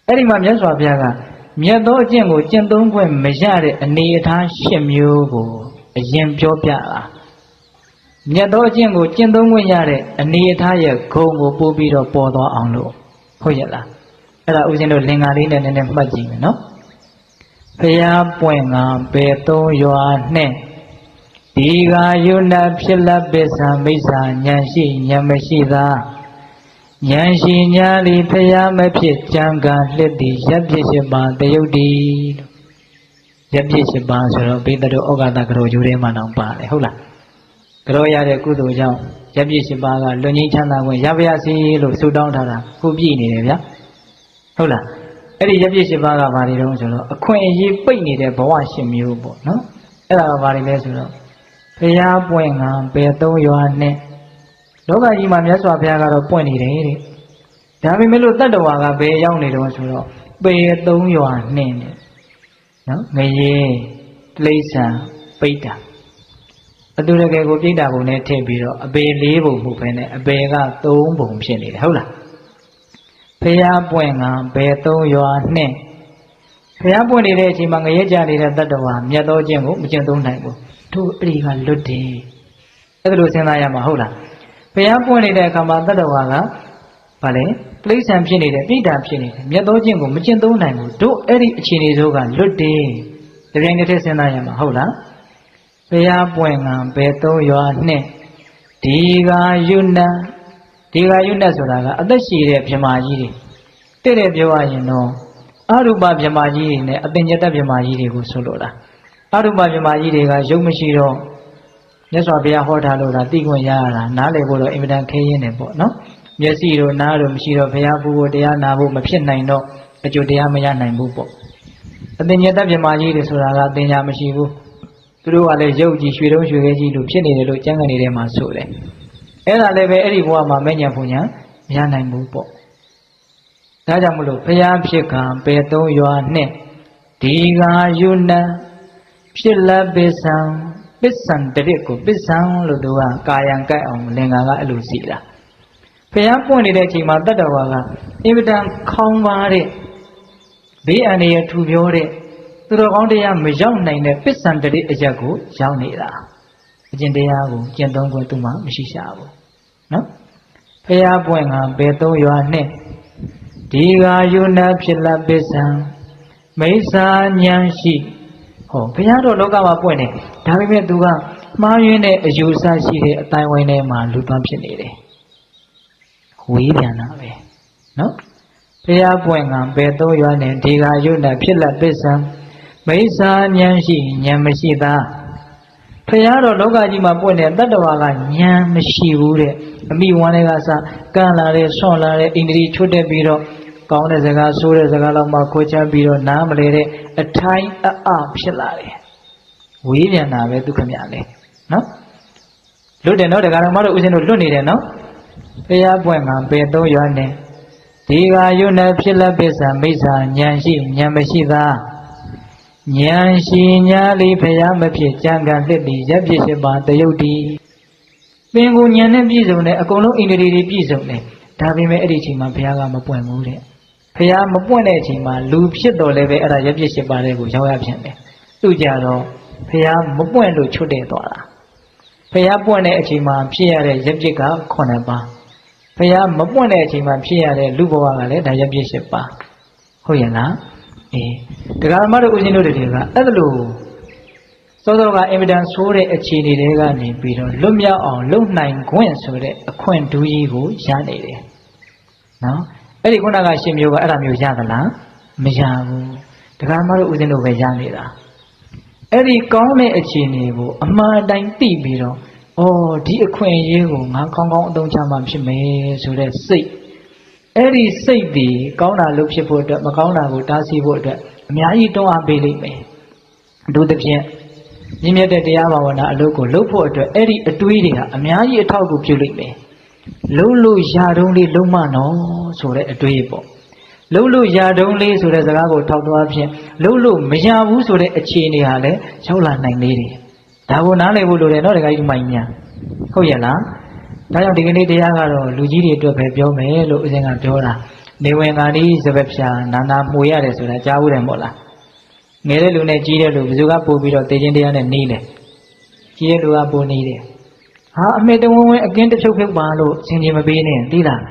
အဲ့ဒီမှာမြတ်စွာဘုရားကမြတ်သောအကျင့်ကိုကျင့်သုံးခွင့်မရတဲ့အနေအထား10မျိုးကိုအရင်ပြောပြတာမြတ်သောအကျင့်ကိုကျင့်သုံးခွင့်ရတဲ့အနေအထားရဲ့ဂုဏ်ကိုပို့ပြီးတော့ပေါ်သွားအောင်လို့ဟုတ်ရဲ့လားအဲ့ဒါဦးဇင်းတို့လင်္ကာလေးနဲ့နည်းနည်းမှတ်ကြည့်မယ်နော်ဘုရားပွင့်ငါပေ3ရွာနဲ့ဒီဃာယုဏဖြစ်လက်ပစ္ဆာမိစ္ဆာဉာဏ်ရှိဉာဏ်မရှိသာဉာဏ်ရှိညာလီဖျားမဖြစ်ကြံကလှစ်သည်ရပ်ဖြစ်ရှိပါတယုတ်တီရပ်ဖြစ်ရှိပါဆိုတော့ဘိသတို့ဩဃတကရောယူထဲမှာတောင်ပါတယ်ဟုတ်လားကရောရတဲ့ကုသိုလ်ကြောင့်ရပ်ဖြစ်ရှိပါကလွန်ငင်းချမ်းသာခွင့်ရပါရစေလို့ဆုတောင်းထားတာခုပြည့်နေတယ်ဗျာဟုတ်လားအဲ့ဒီရပ်ဖြစ်ရှိပါကဘာတွေတုံးဆိုတော့အခွင့်အရေးပိတ်နေတဲ့ဘဝ10မျိုးပေါ့နော်အဲ့ဒါကဘာတွေလဲဆိုတော့ဘုရားပွင့်ငါပေ3ရွာနဲ့လောကကြီးမှာမြတ်စွာဘုရားကတော့ပွင့်နေတယ်တဲ့ဒါပေမဲ့လို့တတ္တဝါကဘယ်ရောက်နေတော့ဆိုတော့ပေ3ရွာနဲ့နော်ငရေတိဋ္ဌံပိဋ္ဌာအတူတကယ်ကိုပြိဋ္ဌာပုံနဲ့ထည့်ပြီးတော့အပေ4ပုံမှုပဲနဲ့အပေက3ပုံဖြစ်နေတယ်ဟုတ်လားဘုရားပွင့်ငါပေ3ရွာနဲ့ဘုရားပွင့်နေတဲ့အချိန်မှာငရဲကြနေတဲ့တတ္တဝါမြတ်သောခြင်းကိုမကျင့်သုံးနိုင်ဘူးတို့အဲ့ဒီကလွတ်တယ်အဲ့ဒါလိုစဉ်းစားရမှာဟုတ်လားဘုရားပွင့်နေတဲ့အခါမှာတတ္တဝါကဗာလဲတိဋ္ဌံဖြစ်နေတယ်ပြိဋ္ဌာဖြစ်နေတယ်မြတ်သောခြင်းကိုမကျင့်သုံးနိုင်ဘူးတို့အဲ့ဒီအခြေအနေဆိုကလွတ်တယ်တပြိုင်တည်းစဉ်းစားရမှာဟုတ်လားဘုရားပွင့်ငံဘယ်3ရွာနဲ့ဒီဃာယုဏဆိုတာကအသက်ရှည်တဲ့ဗြဟ္မာကြီးတွေတဲ့ပြောရရင်တော့အရူပဗြဟ္မာကြီးတွေနဲ့အပင်ညတဗြဟ္မာကြီးတွေကိုဆိုလိုတာအရူပဗြဟ္မာကြီးတွေကရုပ်မရှိတော့မြတ်စွာဘုရားဟောထားလို့ဒါသိခွင့်ရရတာနားလည်ဖို့တော့အင်မတန်ခဲရင်းတယ်ပေါ့နော်မျက်စိတို့နားတို့မရှိတော့ဘုရားပူဖို့တရားနာဖို့မဖြစ်နိုင်တော့ အကျိုးတရားမရနိုင်ဘူးပေါ့အတင်ညက်တပ်ပြမာကြီးတွေဆိုတာကအတင်ညာမရှိဘူးသူတို့ကလည်းရုပ်ကြီးရွှေတုံးရွှေခဲကြီးလို့ဖြစ်နေတယ်လို့ကျမ်းဂန်တွေထဲမှာဆိုတယ်အဲ့ဒါလည်းပဲအဲ့ဒီဘဝမှာမဲ့ညာဖွညာမရနိုင်ဘူးပေါ့ဒါကြောင့်မလို့ဘုရားဖြစ်ကံပေသုံးရွာနဲ့ဒီဃာယုဏဖြစ်လက်ပစ္စံပစ္စံတရစ်ကိုပစ္စံလို့သူကကာယံကြိုက်အောင်လင်္ကာကအဲ့လိုစီတာဘုရားပွင့်နေတဲ့အချိန်မှာတတ္တဝါကအင်မတန်ခေါင်းပါတဲ့ဘေးအန္တရာယ်ထူပြောတဲ့သူတော်ကောင်းတရားမရောက်နိုင်တဲ့ပစ္စံတရစ်အရက်ကိုရောက်နေတာအကျင့်တရားကိုကျင့်သုံးခွင့်သူမှမရှိရှာဘူးနော်ဘုရားပွင့်ကပေသုံးရွာနဲ့ဒီဃာယုဏဖြစ်လက်ပစ္စံမိစ္ဆာဉာဏ်ရှိဟောဘုရားတော်လောကမှာပွင့်တယ်ဒါပေမဲ့သူကမှားယွင်းတဲ့အယူဆရှိတဲ့အတိုင်းဝိုင်းထဲမှာလူသွားဖြစ်နေတယ်ဝေးပြန်တာပဲနော်ဘုရားပွင့်ကပေသုံးရွာနဲ့ဒီဃာယုဏဖြစ်လက်ပစ္စံမိစ္ဆာဉာဏ်ရှိဉာဏ်မရှိသားဘုရားတော်လောကကြီးမှာပွင့်တဲ့တတ္တဝါကဉာဏ်မရှိဘူးတဲ့အမိဝမ်းတွေကစကန့်လာတဲ့ဆွန့်လာတဲ့ဣန္ဒြေချွတ်တက်ပြီးတော့ကောင်းတဲ့စကားဆိုးတဲ့စကားလောက်မှခွဲခြားပြီးတော့နားမလဲတဲ့အထိုင်းအဖြစ်လာတယ်ဝေးပြန်တာပဲသူခမရလဲနော်လွတ်တယ်နော်တရားတော်မတို့ဦးဇင်းတို့လွတ်နေတယ်နော်ဘုရားပွင့်ကပေသုံးရွာနဲ့ဒီဃာယုဏဖြစ်လက်ပစ္စံမိစ္ဆာဉာဏ်ရှိဉာဏ်မရှိသာဉာဏ်ရှိညာလေးဘုရားမဖြစ်ကြံကလက်တည်ရပ်ဖြစ်ရှိပါတယုတ်တီပင်ကိုဉာဏ်နဲ့ပြည့်စုံတယ်အကုန်လုံးဣန္ဒြေတွေပြည့်စုံတယ်ဒါပေမဲ့အဲ့ဒီအချိန်မှာဘုရားကမပွင့်ဘူးတဲ့ဘုရားမပွင့်တဲ့အချိန်မှာလူဖြစ်တော်လည်းပဲအဲ့ဒါရပ်ဖြစ်ရှိပါတဲ့ကိုရောက်ရဖြစ်တယ်သူကြတော့ဘုရားမပွင့်လို့ချွတ်တဲ့သွားတာဘုရားပွင့်တဲ့အချိန်မှာဖြစ်ရတဲ့ရပ်ဖြစ်က9ပါးဘုရားမပွင့်တဲ့အချိန်မှာဖြစ်ရတဲ့လူဘဝကလည်းဒါရပ်ဖြစ်ရှိပါဟုတ်ရဲ့လားအေးတရားမတို့ဦးဇင်းတို့တွေကအဲ့လိုစောစောကအင်မတန်ဆိုးတဲ့အခြေအနေတွေကနေပြီးတော့လွတ်မြောက်အောင်လုပ်နိုင်ခွင့်ဆိုတဲ့အခွင့်ဒူးကြီးကိုရနေတယ်နော်အဲ့ဒီခုနကရှင်မျိုးကအဲ့ဒါမျိုးရသလားမရဘူးတရားမတို့ဦးဇင်းတို့ပဲရနေတာအဲ့ဒီကောင်းတဲ့အခြေအနေကိုအမှန်တိုင်းသိပြီးတော့ဩဒီအခွင့်အရေးကိုငါကောင်းကောင်းအသုံးချမှဖြစ်မယ်ဆိုတဲ့စိတ်အဲ့ဒီစိတ်ဒီကောင်းတာလုပ်ဖြစ်ဖို့အတွက်မကောင်းတာကိုတားဆီးဖို့အတွက်အများကြီးတွန်းအားပေးလိမ့်မယ်အထူးသဖြင့်မြင့်မြတ်တဲ့တရားဘာဝနာအလုပ်ကိုလုပ်ဖို့အတွက်အဲ့ဒီအတွေးတွေဟာအများကြီးအထောက်အကူပြုလိမ့်မယ်လုံးလို့ရတုံးလေးလုံးမနော်ဆိုတဲ့အတွေးပေါ့လုံးလို့ရတုံးလေးဆိုတဲ့စကားကိုထောက်သွားဖြင့်လုံးလို့မရဘူးဆိုတဲ့အခြေအနေဟာလည်းရောက်လာနိုင်သေးတယ်ဒါကိုနားလည်ဖို့လိုတယ်နော်ဒကာကြီးဒီမိုင်းများဟုတ်ရဲ့လားဒါကြောင့်ဒီကနေ့တရားကတော့လူကြီးတွေအတွက်ပဲပြောမယ်လို့ဦးဇင်းကပြောတာနေဝင်ကာနီးစပက်ဖြာနာနာမှုရတယ်ဆိုတာကြားဘူးတယ်မို့လားငယ်တဲ့လူနဲ့ကြီးတဲ့လူဘယ်သူကပို့ပြီးတော့တေခြင်းတရားနဲ့နေတယ်ကြီးတဲ့လူကပို့နေတယ်ဟာအမေတဝင်းဝင်းအကင်းတစ်ဖြုတ်ဖြုတ်ပါလို့စင်ကြီးမပေးနဲ့သိလား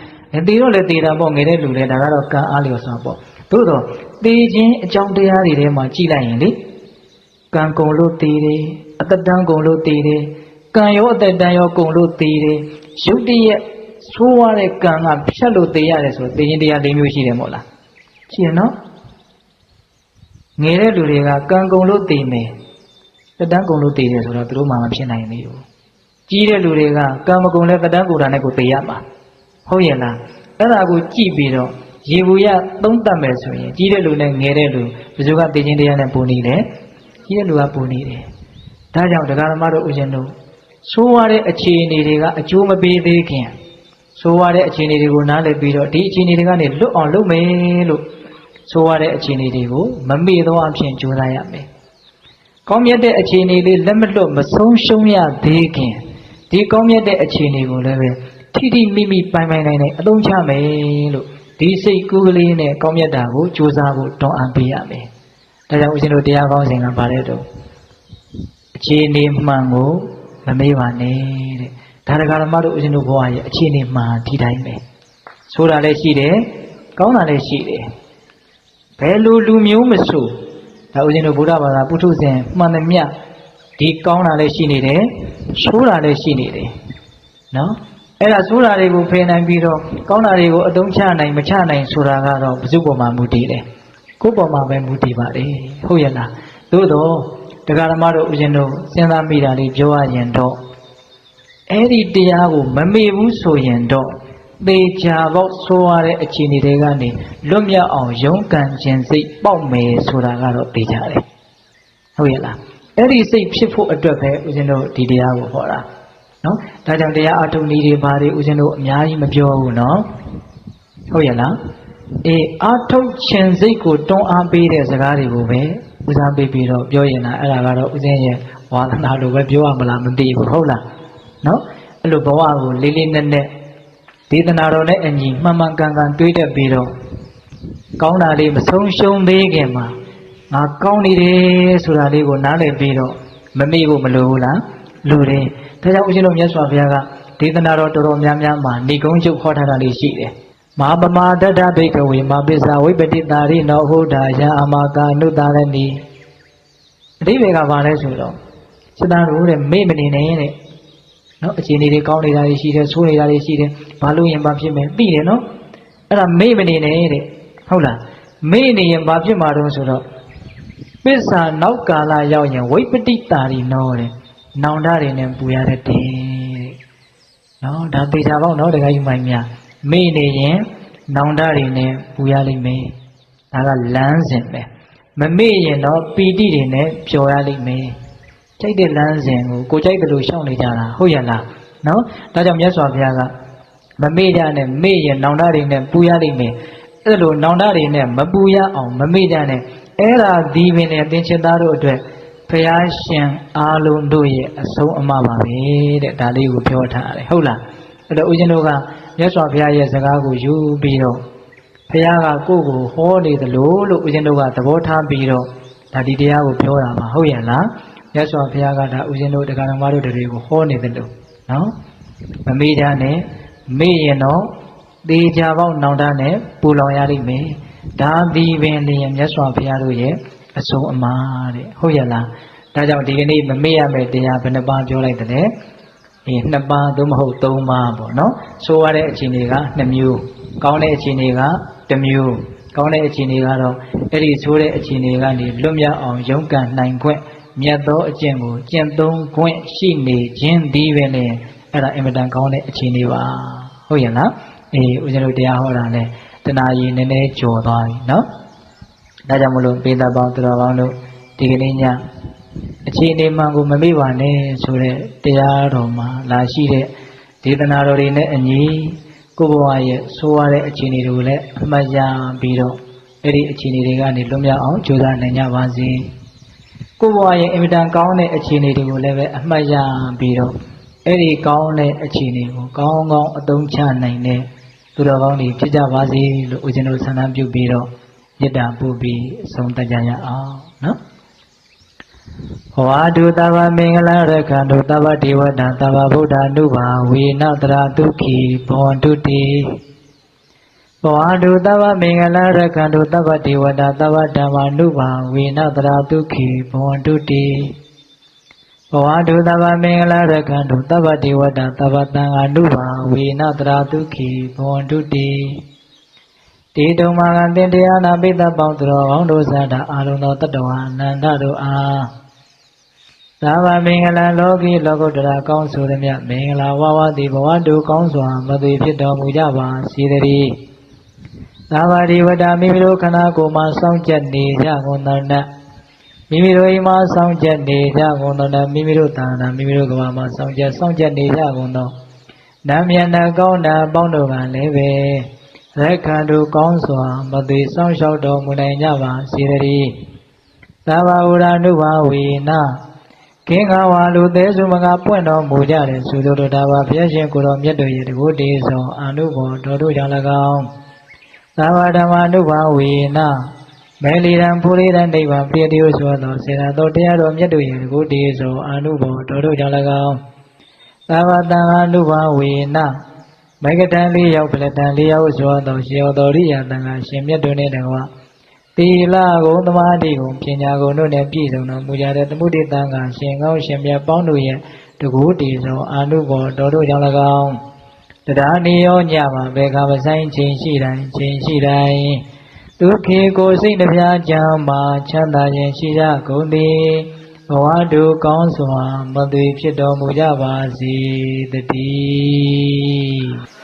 တေတော့လေတေတာပေါ့ငယ်တဲ့လူလေဒါကတော့ကံအားလျော်စွာပေါ့သို့တော့တေခြင်းအကြောင်းတရားတွေထဲမှာကြည်လိုက်ရင်လေကံကုန်လို့တေတယ်အတ္တတန်းကုန်လို့တေတယ်ကံရောအတ္တတန်းရောကုန်လို့တေတယ်ရုပ်တရက်ဆိုးရတဲ့ကံကဖြတ်လို့တေရတယ်ဆိုတေခြင်းတရား၄မျိုးရှိတယ်မို့လားရှိရနော်ငယ်တဲ့လူတွေကကံကုန်လို့တေမယ်တတန်းကုန်လို့တေတယ်ဆိုတော့သူတို့မှမဖြစ်နိုင်သေးဘူးကြီးတဲ့လူတွေကကံမကုန်လဲတတန်းကုန်တာနဲ့ကိုတေရမှာဟုတ်ရဲ့လားအဲ့ဒါကိုကြည့်ပြီးတော့ရေဘူးရသုံးတတ်မယ်ဆိုရင်ကြီးတဲ့လူနဲ့ငယ်တဲ့လူဘယ်သူကတေခြင်းတရားနဲ့ပုံနေတယ်ကြီးတဲ့လူကပုံနေတယ်ဒါကြောင့်တရားဓမ္မတို့ဦးဇင်းတို့ဆိုးရတဲ့အခြေအနေတွေကအကျိုးမပေးသေးခင်ဆိုးရတဲ့အခြေအနေတွေကိုနားလည်ပြီးတော့ဒီအခြေအနေတွေကနေလွတ်အောင်လုပ်မယ်လို့ဆိုးရတဲ့အခြေအနေတွေကိုမမေ့သောအဖြစ်ကြိုးစားရမယ်။ကောင်းမြတ်တဲ့အခြေအနေလေးလက်မလွတ်မဆုံးရှုံးရသေးခင်ဒီကောင်းမြတ်တဲ့အခြေအနေကိုလည်းပဲထိထိမိမိပိုင်ပိုင်နိုင်နိုင်အသုံးချမယ်လို့ဒီစိတ်ကူးကလေးနဲ့ကောင်းမြတ်တာကိုကြိုးစားဖို့တွန်းအားပေးရမယ်။ဒါကြောင့်ဦးဇင်းတို့တရားကောင်းစဉ်ကပါတဲ့တော့အခြေအနေမှန်ကိုမမေ့ပါနဲ့တဲ့ဒါတကာဓမ္မတို့ဦးဇင်းတို့ဘဝရဲ့အခြေအနေမှန်ဒီတိုင်းပဲဆိုတာလည်းရှိတယ်ကောင်းတာလည်းရှိတယ်ဘယ်လိုလူမျိုးမဆိုဒါဦးဇင်းတို့ဗုဒ္ဓဘာသာပုထုဇဉ်မှန်သမျှဒီကောင်းတာလည်းရှိနေတယ်ဆိုးတာလည်းရှိနေတယ်နော်အဲ့ဒါဆိုးတာတွေကိုဖယ်နိုင်ပြီးတော့ကောင်းတာတွေကိုအသုံးချနိုင်မချနိုင်ဆိုတာကတော့ဘု து ပေါ်မှာမူတည်တယ်ကိုယ်ပေါ်မှာပဲမူတည်ပါတယ်ဟုတ်ရဲ့လားသို့တော့တရားဓမ္မတို့ဦးဇင်းတို့စဉ်းစားမိတာလေးပြောရရင်တော့အဲ့ဒီတရားကိုမမေ့ဘူးဆိုရင်တော့ သေချာပေါက်ဆိုးရတဲ့အခြေအနေတွေကနေလွတ်မြောက်အောင်ရုန်းကန်ခြင်းစိတ်ပေါက်မယ်ဆိုတာကတော့သေချာတယ်ဟုတ်ရဲ့လားအဲ့ဒီစိတ်ဖြစ်ဖို့အတွက်ပဲဦးဇင်းတို့ဒီတရားကိုဟောတာနော်ဒါကြောင့်တရားအထုံနည်းတွေဘာတွေဦးဇင်းတို့အများကြီးမပြောဘူးနော်ဟုတ်ရဲ့လားအေးအထုံခြင်းစိတ်ကိုတွန်းအားပေးတဲ့စကားတွေကိုပဲဦးစားပေးပြီးတော့ပြောရင်အဲ့ဒါကတော့ဦးဇင်းရဲ့ဝါသနာလိုပဲပြောရမလားမသိဘူးဟုတ်လားနော်အဲ့လိုဘဝကိုလေးလေးနက်နက်ဒေသနာတော်နဲ့အညီမှန်မှန်ကန်ကန်တွေးတတ်ပြီးတော့ကောင်းတာလေးမဆုံးရှုံးသေးခင်မှာငါကောင်းနေတယ်ဆိုတာလေးကိုနားလည်ပြီးတော့မမေ့ဖို့မလိုဘူးလားလိုတယ်ဒါကြောင့်ဦးဇင်းတို့မြတ်စွာဘုရားကဒေသနာတော်တော်တော်များများမှာဏိကုံးချုပ်ခေါ်ထားတာလေးရှိတယ်မဟာပမာတတ္တဘိကဝေမပိစ္ဆဝိပတိတာရိနောဟုတ်တာယံအမကာနုတာရဏီအဓိပ္ပာယ်ကဘာလဲဆိုတော့စိတ္တတို့တဲ့မေ့မနေနဲ့တဲ့နော်အခြေအနေတွေကောင်းနေတာတွေရှိတယ်ဆိုးနေတာတွေရှိတယ်ဘာလို့ရင်ဘာဖြစ်မယ်သိတယ်နော်အဲ့ဒါမေ့မနေနဲ့တဲ့ဟုတ်လားမေ့နေရင်ဘာဖြစ်မှာတော့ဆိုတော့ပစ္စာနောက်ကာလရောက်ရင်ဝိပတိတာရိနောတဲ့နောင်တတွေနဲ့ပူရတဲ့တဲ့နော်ဒါပေချာပေါ့နော်တခါယူမိုင်းများမေ့နေရင်နောင်တတွေနဲ့ပူရလိမ့်မယ်ဒါကလမ်းစဉ်ပဲမမေ့ရင်တော့ပီတိတွေနဲ့ပျော်ရလိမ့်မယ်ကြိုက်တဲ့လမ်းစဉ်ကိုကြိုက်တယ်လို့ရှောင်နေကြတာဟုတ်ရဲ့လားနော်ဒါကြောင့်မြတ်စွာဘုရားကမမေ့ကြနဲ့မေ့ရင်နောင်တတွေနဲ့ပူရလိမ့်မယ်အဲ့လိုနောင်တတွေနဲ့မပူရအောင်မမေ့ကြနဲ့အဲ့ဒါဒီပင်နဲ့သင်္ချင်သားတို့အတွက်ဘုရားရှင်အားလုံးတို့ရဲ့အဆုံးအမပါပဲတဲ့ဒါလေးကိုပြောထားတယ်ဟုတ်လားအဲ့တော့ဦးဇင်းတို့ကမြတ်စွာဘုရားရဲ့စကားကိုယူပြီးတော့ဘုရားကကိုယ့်ကိုဟောနေသလိုလို့ဦးဇင်းတို့ကသဘောထားပြီးတော့ဒါဒီတရားကိုပြောတာပါဟုတ်ရဲ့လားမြတ်စွာဘုရားကဒါဦးဇင်းတို့တရားတော်မတို့တွေကိုဟောနေသလိုနော်မမေ့ကြနဲ့မေ့ရင်တော့သေချာပေါက်နောင်တနဲ့ပူလောင်ရလိမ့်မယ်ဒါဒီပင်လျင်မြတ်စွာဘုရားတို့ရဲ့အဆုံးအမတဲ့ဟုတ်ရဲ့လားဒါကြောင့်ဒီကနေ့မမေ့ရမယ့်တရားဘယ်နှပါးပြောလိုက်တယ်2ပါးသို့မဟုတ်3ပါးပေါ့နော်ဆိုရတဲ့အခြေအနေက2မျိုးကောင်းတဲ့အခြေအနေက1မျိုးကောင်းတဲ့အခြေအနေကတော့အဲ့ဒီဆိုတဲ့အခြေအနေကနေလွတ်မြောက်အောင်ရုန်းကန်နိုင်ခွင့်မြတ်သောအကျင့်ကိုကျင့်သုံးခွင့်ရှိနေခြင်းဒီပဲလေအဲ့ဒါအင်မတန်ကောင်းတဲ့အခြေအနေပါဟုတ်ရဲ့လားဦးဇင်းတို့တရားဟောတာနဲ့တဏှာရည်နည်းနည်းကျော်သွားပြီနော်ဒါကြောင့်မလို့ပေတပေါင်းသူတော်ကောင်းတို့ဒီကနေ့ညအခြေအနေမှန်ကိုမမေ့ပါနဲ့ဆိုတဲ့တရားတော်မှာလာရှိတဲ့ဒေသနာတော်တွေနဲ့အညီကိုယ့်ဘဝရဲ့ဆိုးရတဲ့အခြေအနေတွေကိုလည်းအမှတ်ရပြီးတော့အဲ့ဒီအခြေအနေတွေကနေလွတ်မြောက်အောင်ကြိုးစားနိုင်ကြပါစေကိုယ့်ဘဝရဲ့အင်မတန်ကောင်းတဲ့အခြေအနေတွေကိုလည်းပဲအမှတ်ရပြီးတော့အဲ့ဒီကောင်းတဲ့အခြေအနေကိုကောင်းကောင်းအသုံးချနိုင်တဲ့သူတော်ကောင်းတွေဖြစ်ကြပါစေလို့ဦးဇင်းတို့ဆန္ဒပြုပြီးတော့မေတ္တာပို့ပြီးဆုံးသတ်ကြရအောင်နော်ဝါဒုတဗ္ဗမင်္ဂလာရခန္တုတဗ္ဗဒေဝတာတဗ္ဗဗုဒ္ဓ ानु ဘာဝေနတရာဒုက္ခိဘောန္တုတိဝါဒုတဗ္ဗမင်္ဂလာရခန္တုတဗ္ဗဒေဝတာတဗ္ဗဓမ္မာ ानु ဘာဝေနတရာဒုက္ခိဘောန္တုတိဝါဒုတဗ္ဗမင်္ဂလာရခန္တုတဗ္ဗဒေဝတာတဗ္ဗသံဃာ ानु ဘာဝေနတရာဒုက္ခိဘောန္တုတိတေတုံမာကသင်တရားနာပိသပေါင်းသူတော်ကောင်းတို့စတာအာလုံးသောတတ္တဝါအနန္တတို့အားသာဝမင်္ဂလာလောကီလောကုတ္တရာကောင်းဆိုရမြမင်္ဂလာဝါဝတိဘဝတုကောင်းစွာမသွေဖြစ်တော်မူကြပါစေတည်းသာဝတိဝတ္တမိမိတို့ခန္ဓာကိုယ်မှာစောင့်ကြနေကြကုန်သောနတ်မိမိတို့အိမ်မှာစောင့်ကြနေကြကုန်သောနတ်မိမိတို့သာနာမိမိတို့ကဘာမှာစောင့်ကြနေကြကုန်သောနတ်မြတ်နာကောင်းတာပေါင်းတို့ကလည်းပဲရက်ခန္တုကောင်းစွာမသွေစောင့်ရှောက်တော်မူနိုင်ကြပါစေတည်းသာဝဝရ ानु ဘာဝေနကင်းကားဝါလူသေးစုမကပွင့်တော်မူကြတယ်ဆိုလိုတာပါဘုရားရှင်ကိုယ်တော်မြတ်တို့ရဲ့တကုတေဆောင်အာနုဘော်တော်တို့ကြောင့်၎င်းသာဝဓမ္မ ानु ဘာဝေနမဲလီရန်ဖူလီရန်နိဗ္ဗာန်ပြည့်တည်းဆိုသောစေတတော်တရားတော်မြတ်တို့ရဲ့တကုတေဆောင်အာနုဘော်တော်တို့ကြောင့်၎င်းသာဝတံ ानु ဘာဝေနမေကတန်လေးရောက်ပလတန်လေးရောက်ဆိုသောရှင်တော်ရိယတန်ကရှင်မြတ်တို့နဲ့တကွာသီလကိုသမာဓိကိုပညာကိုတို့နဲ့ပြည့်စုံတော်မူကြတဲ့သမုဒိတန်ကရှင်ကောင်းရှင်မြတ်ပေါင်းတို့ရဲ့တကူတည်သောအာနုဘော်တော်တို့ကြောင့်၎င်းတရားနေရောညပါဘေခါမဆိုင်ချိန်ရှိတိုင်းဒုက္ခေကိုစိတ်နှပြချမ်းမှာချမ်းသာခြင်းရှိကြကုန်သည်ဘဝတုကောင်းစွာမသွေဖြစ်တော်မူကြပါစေတည်း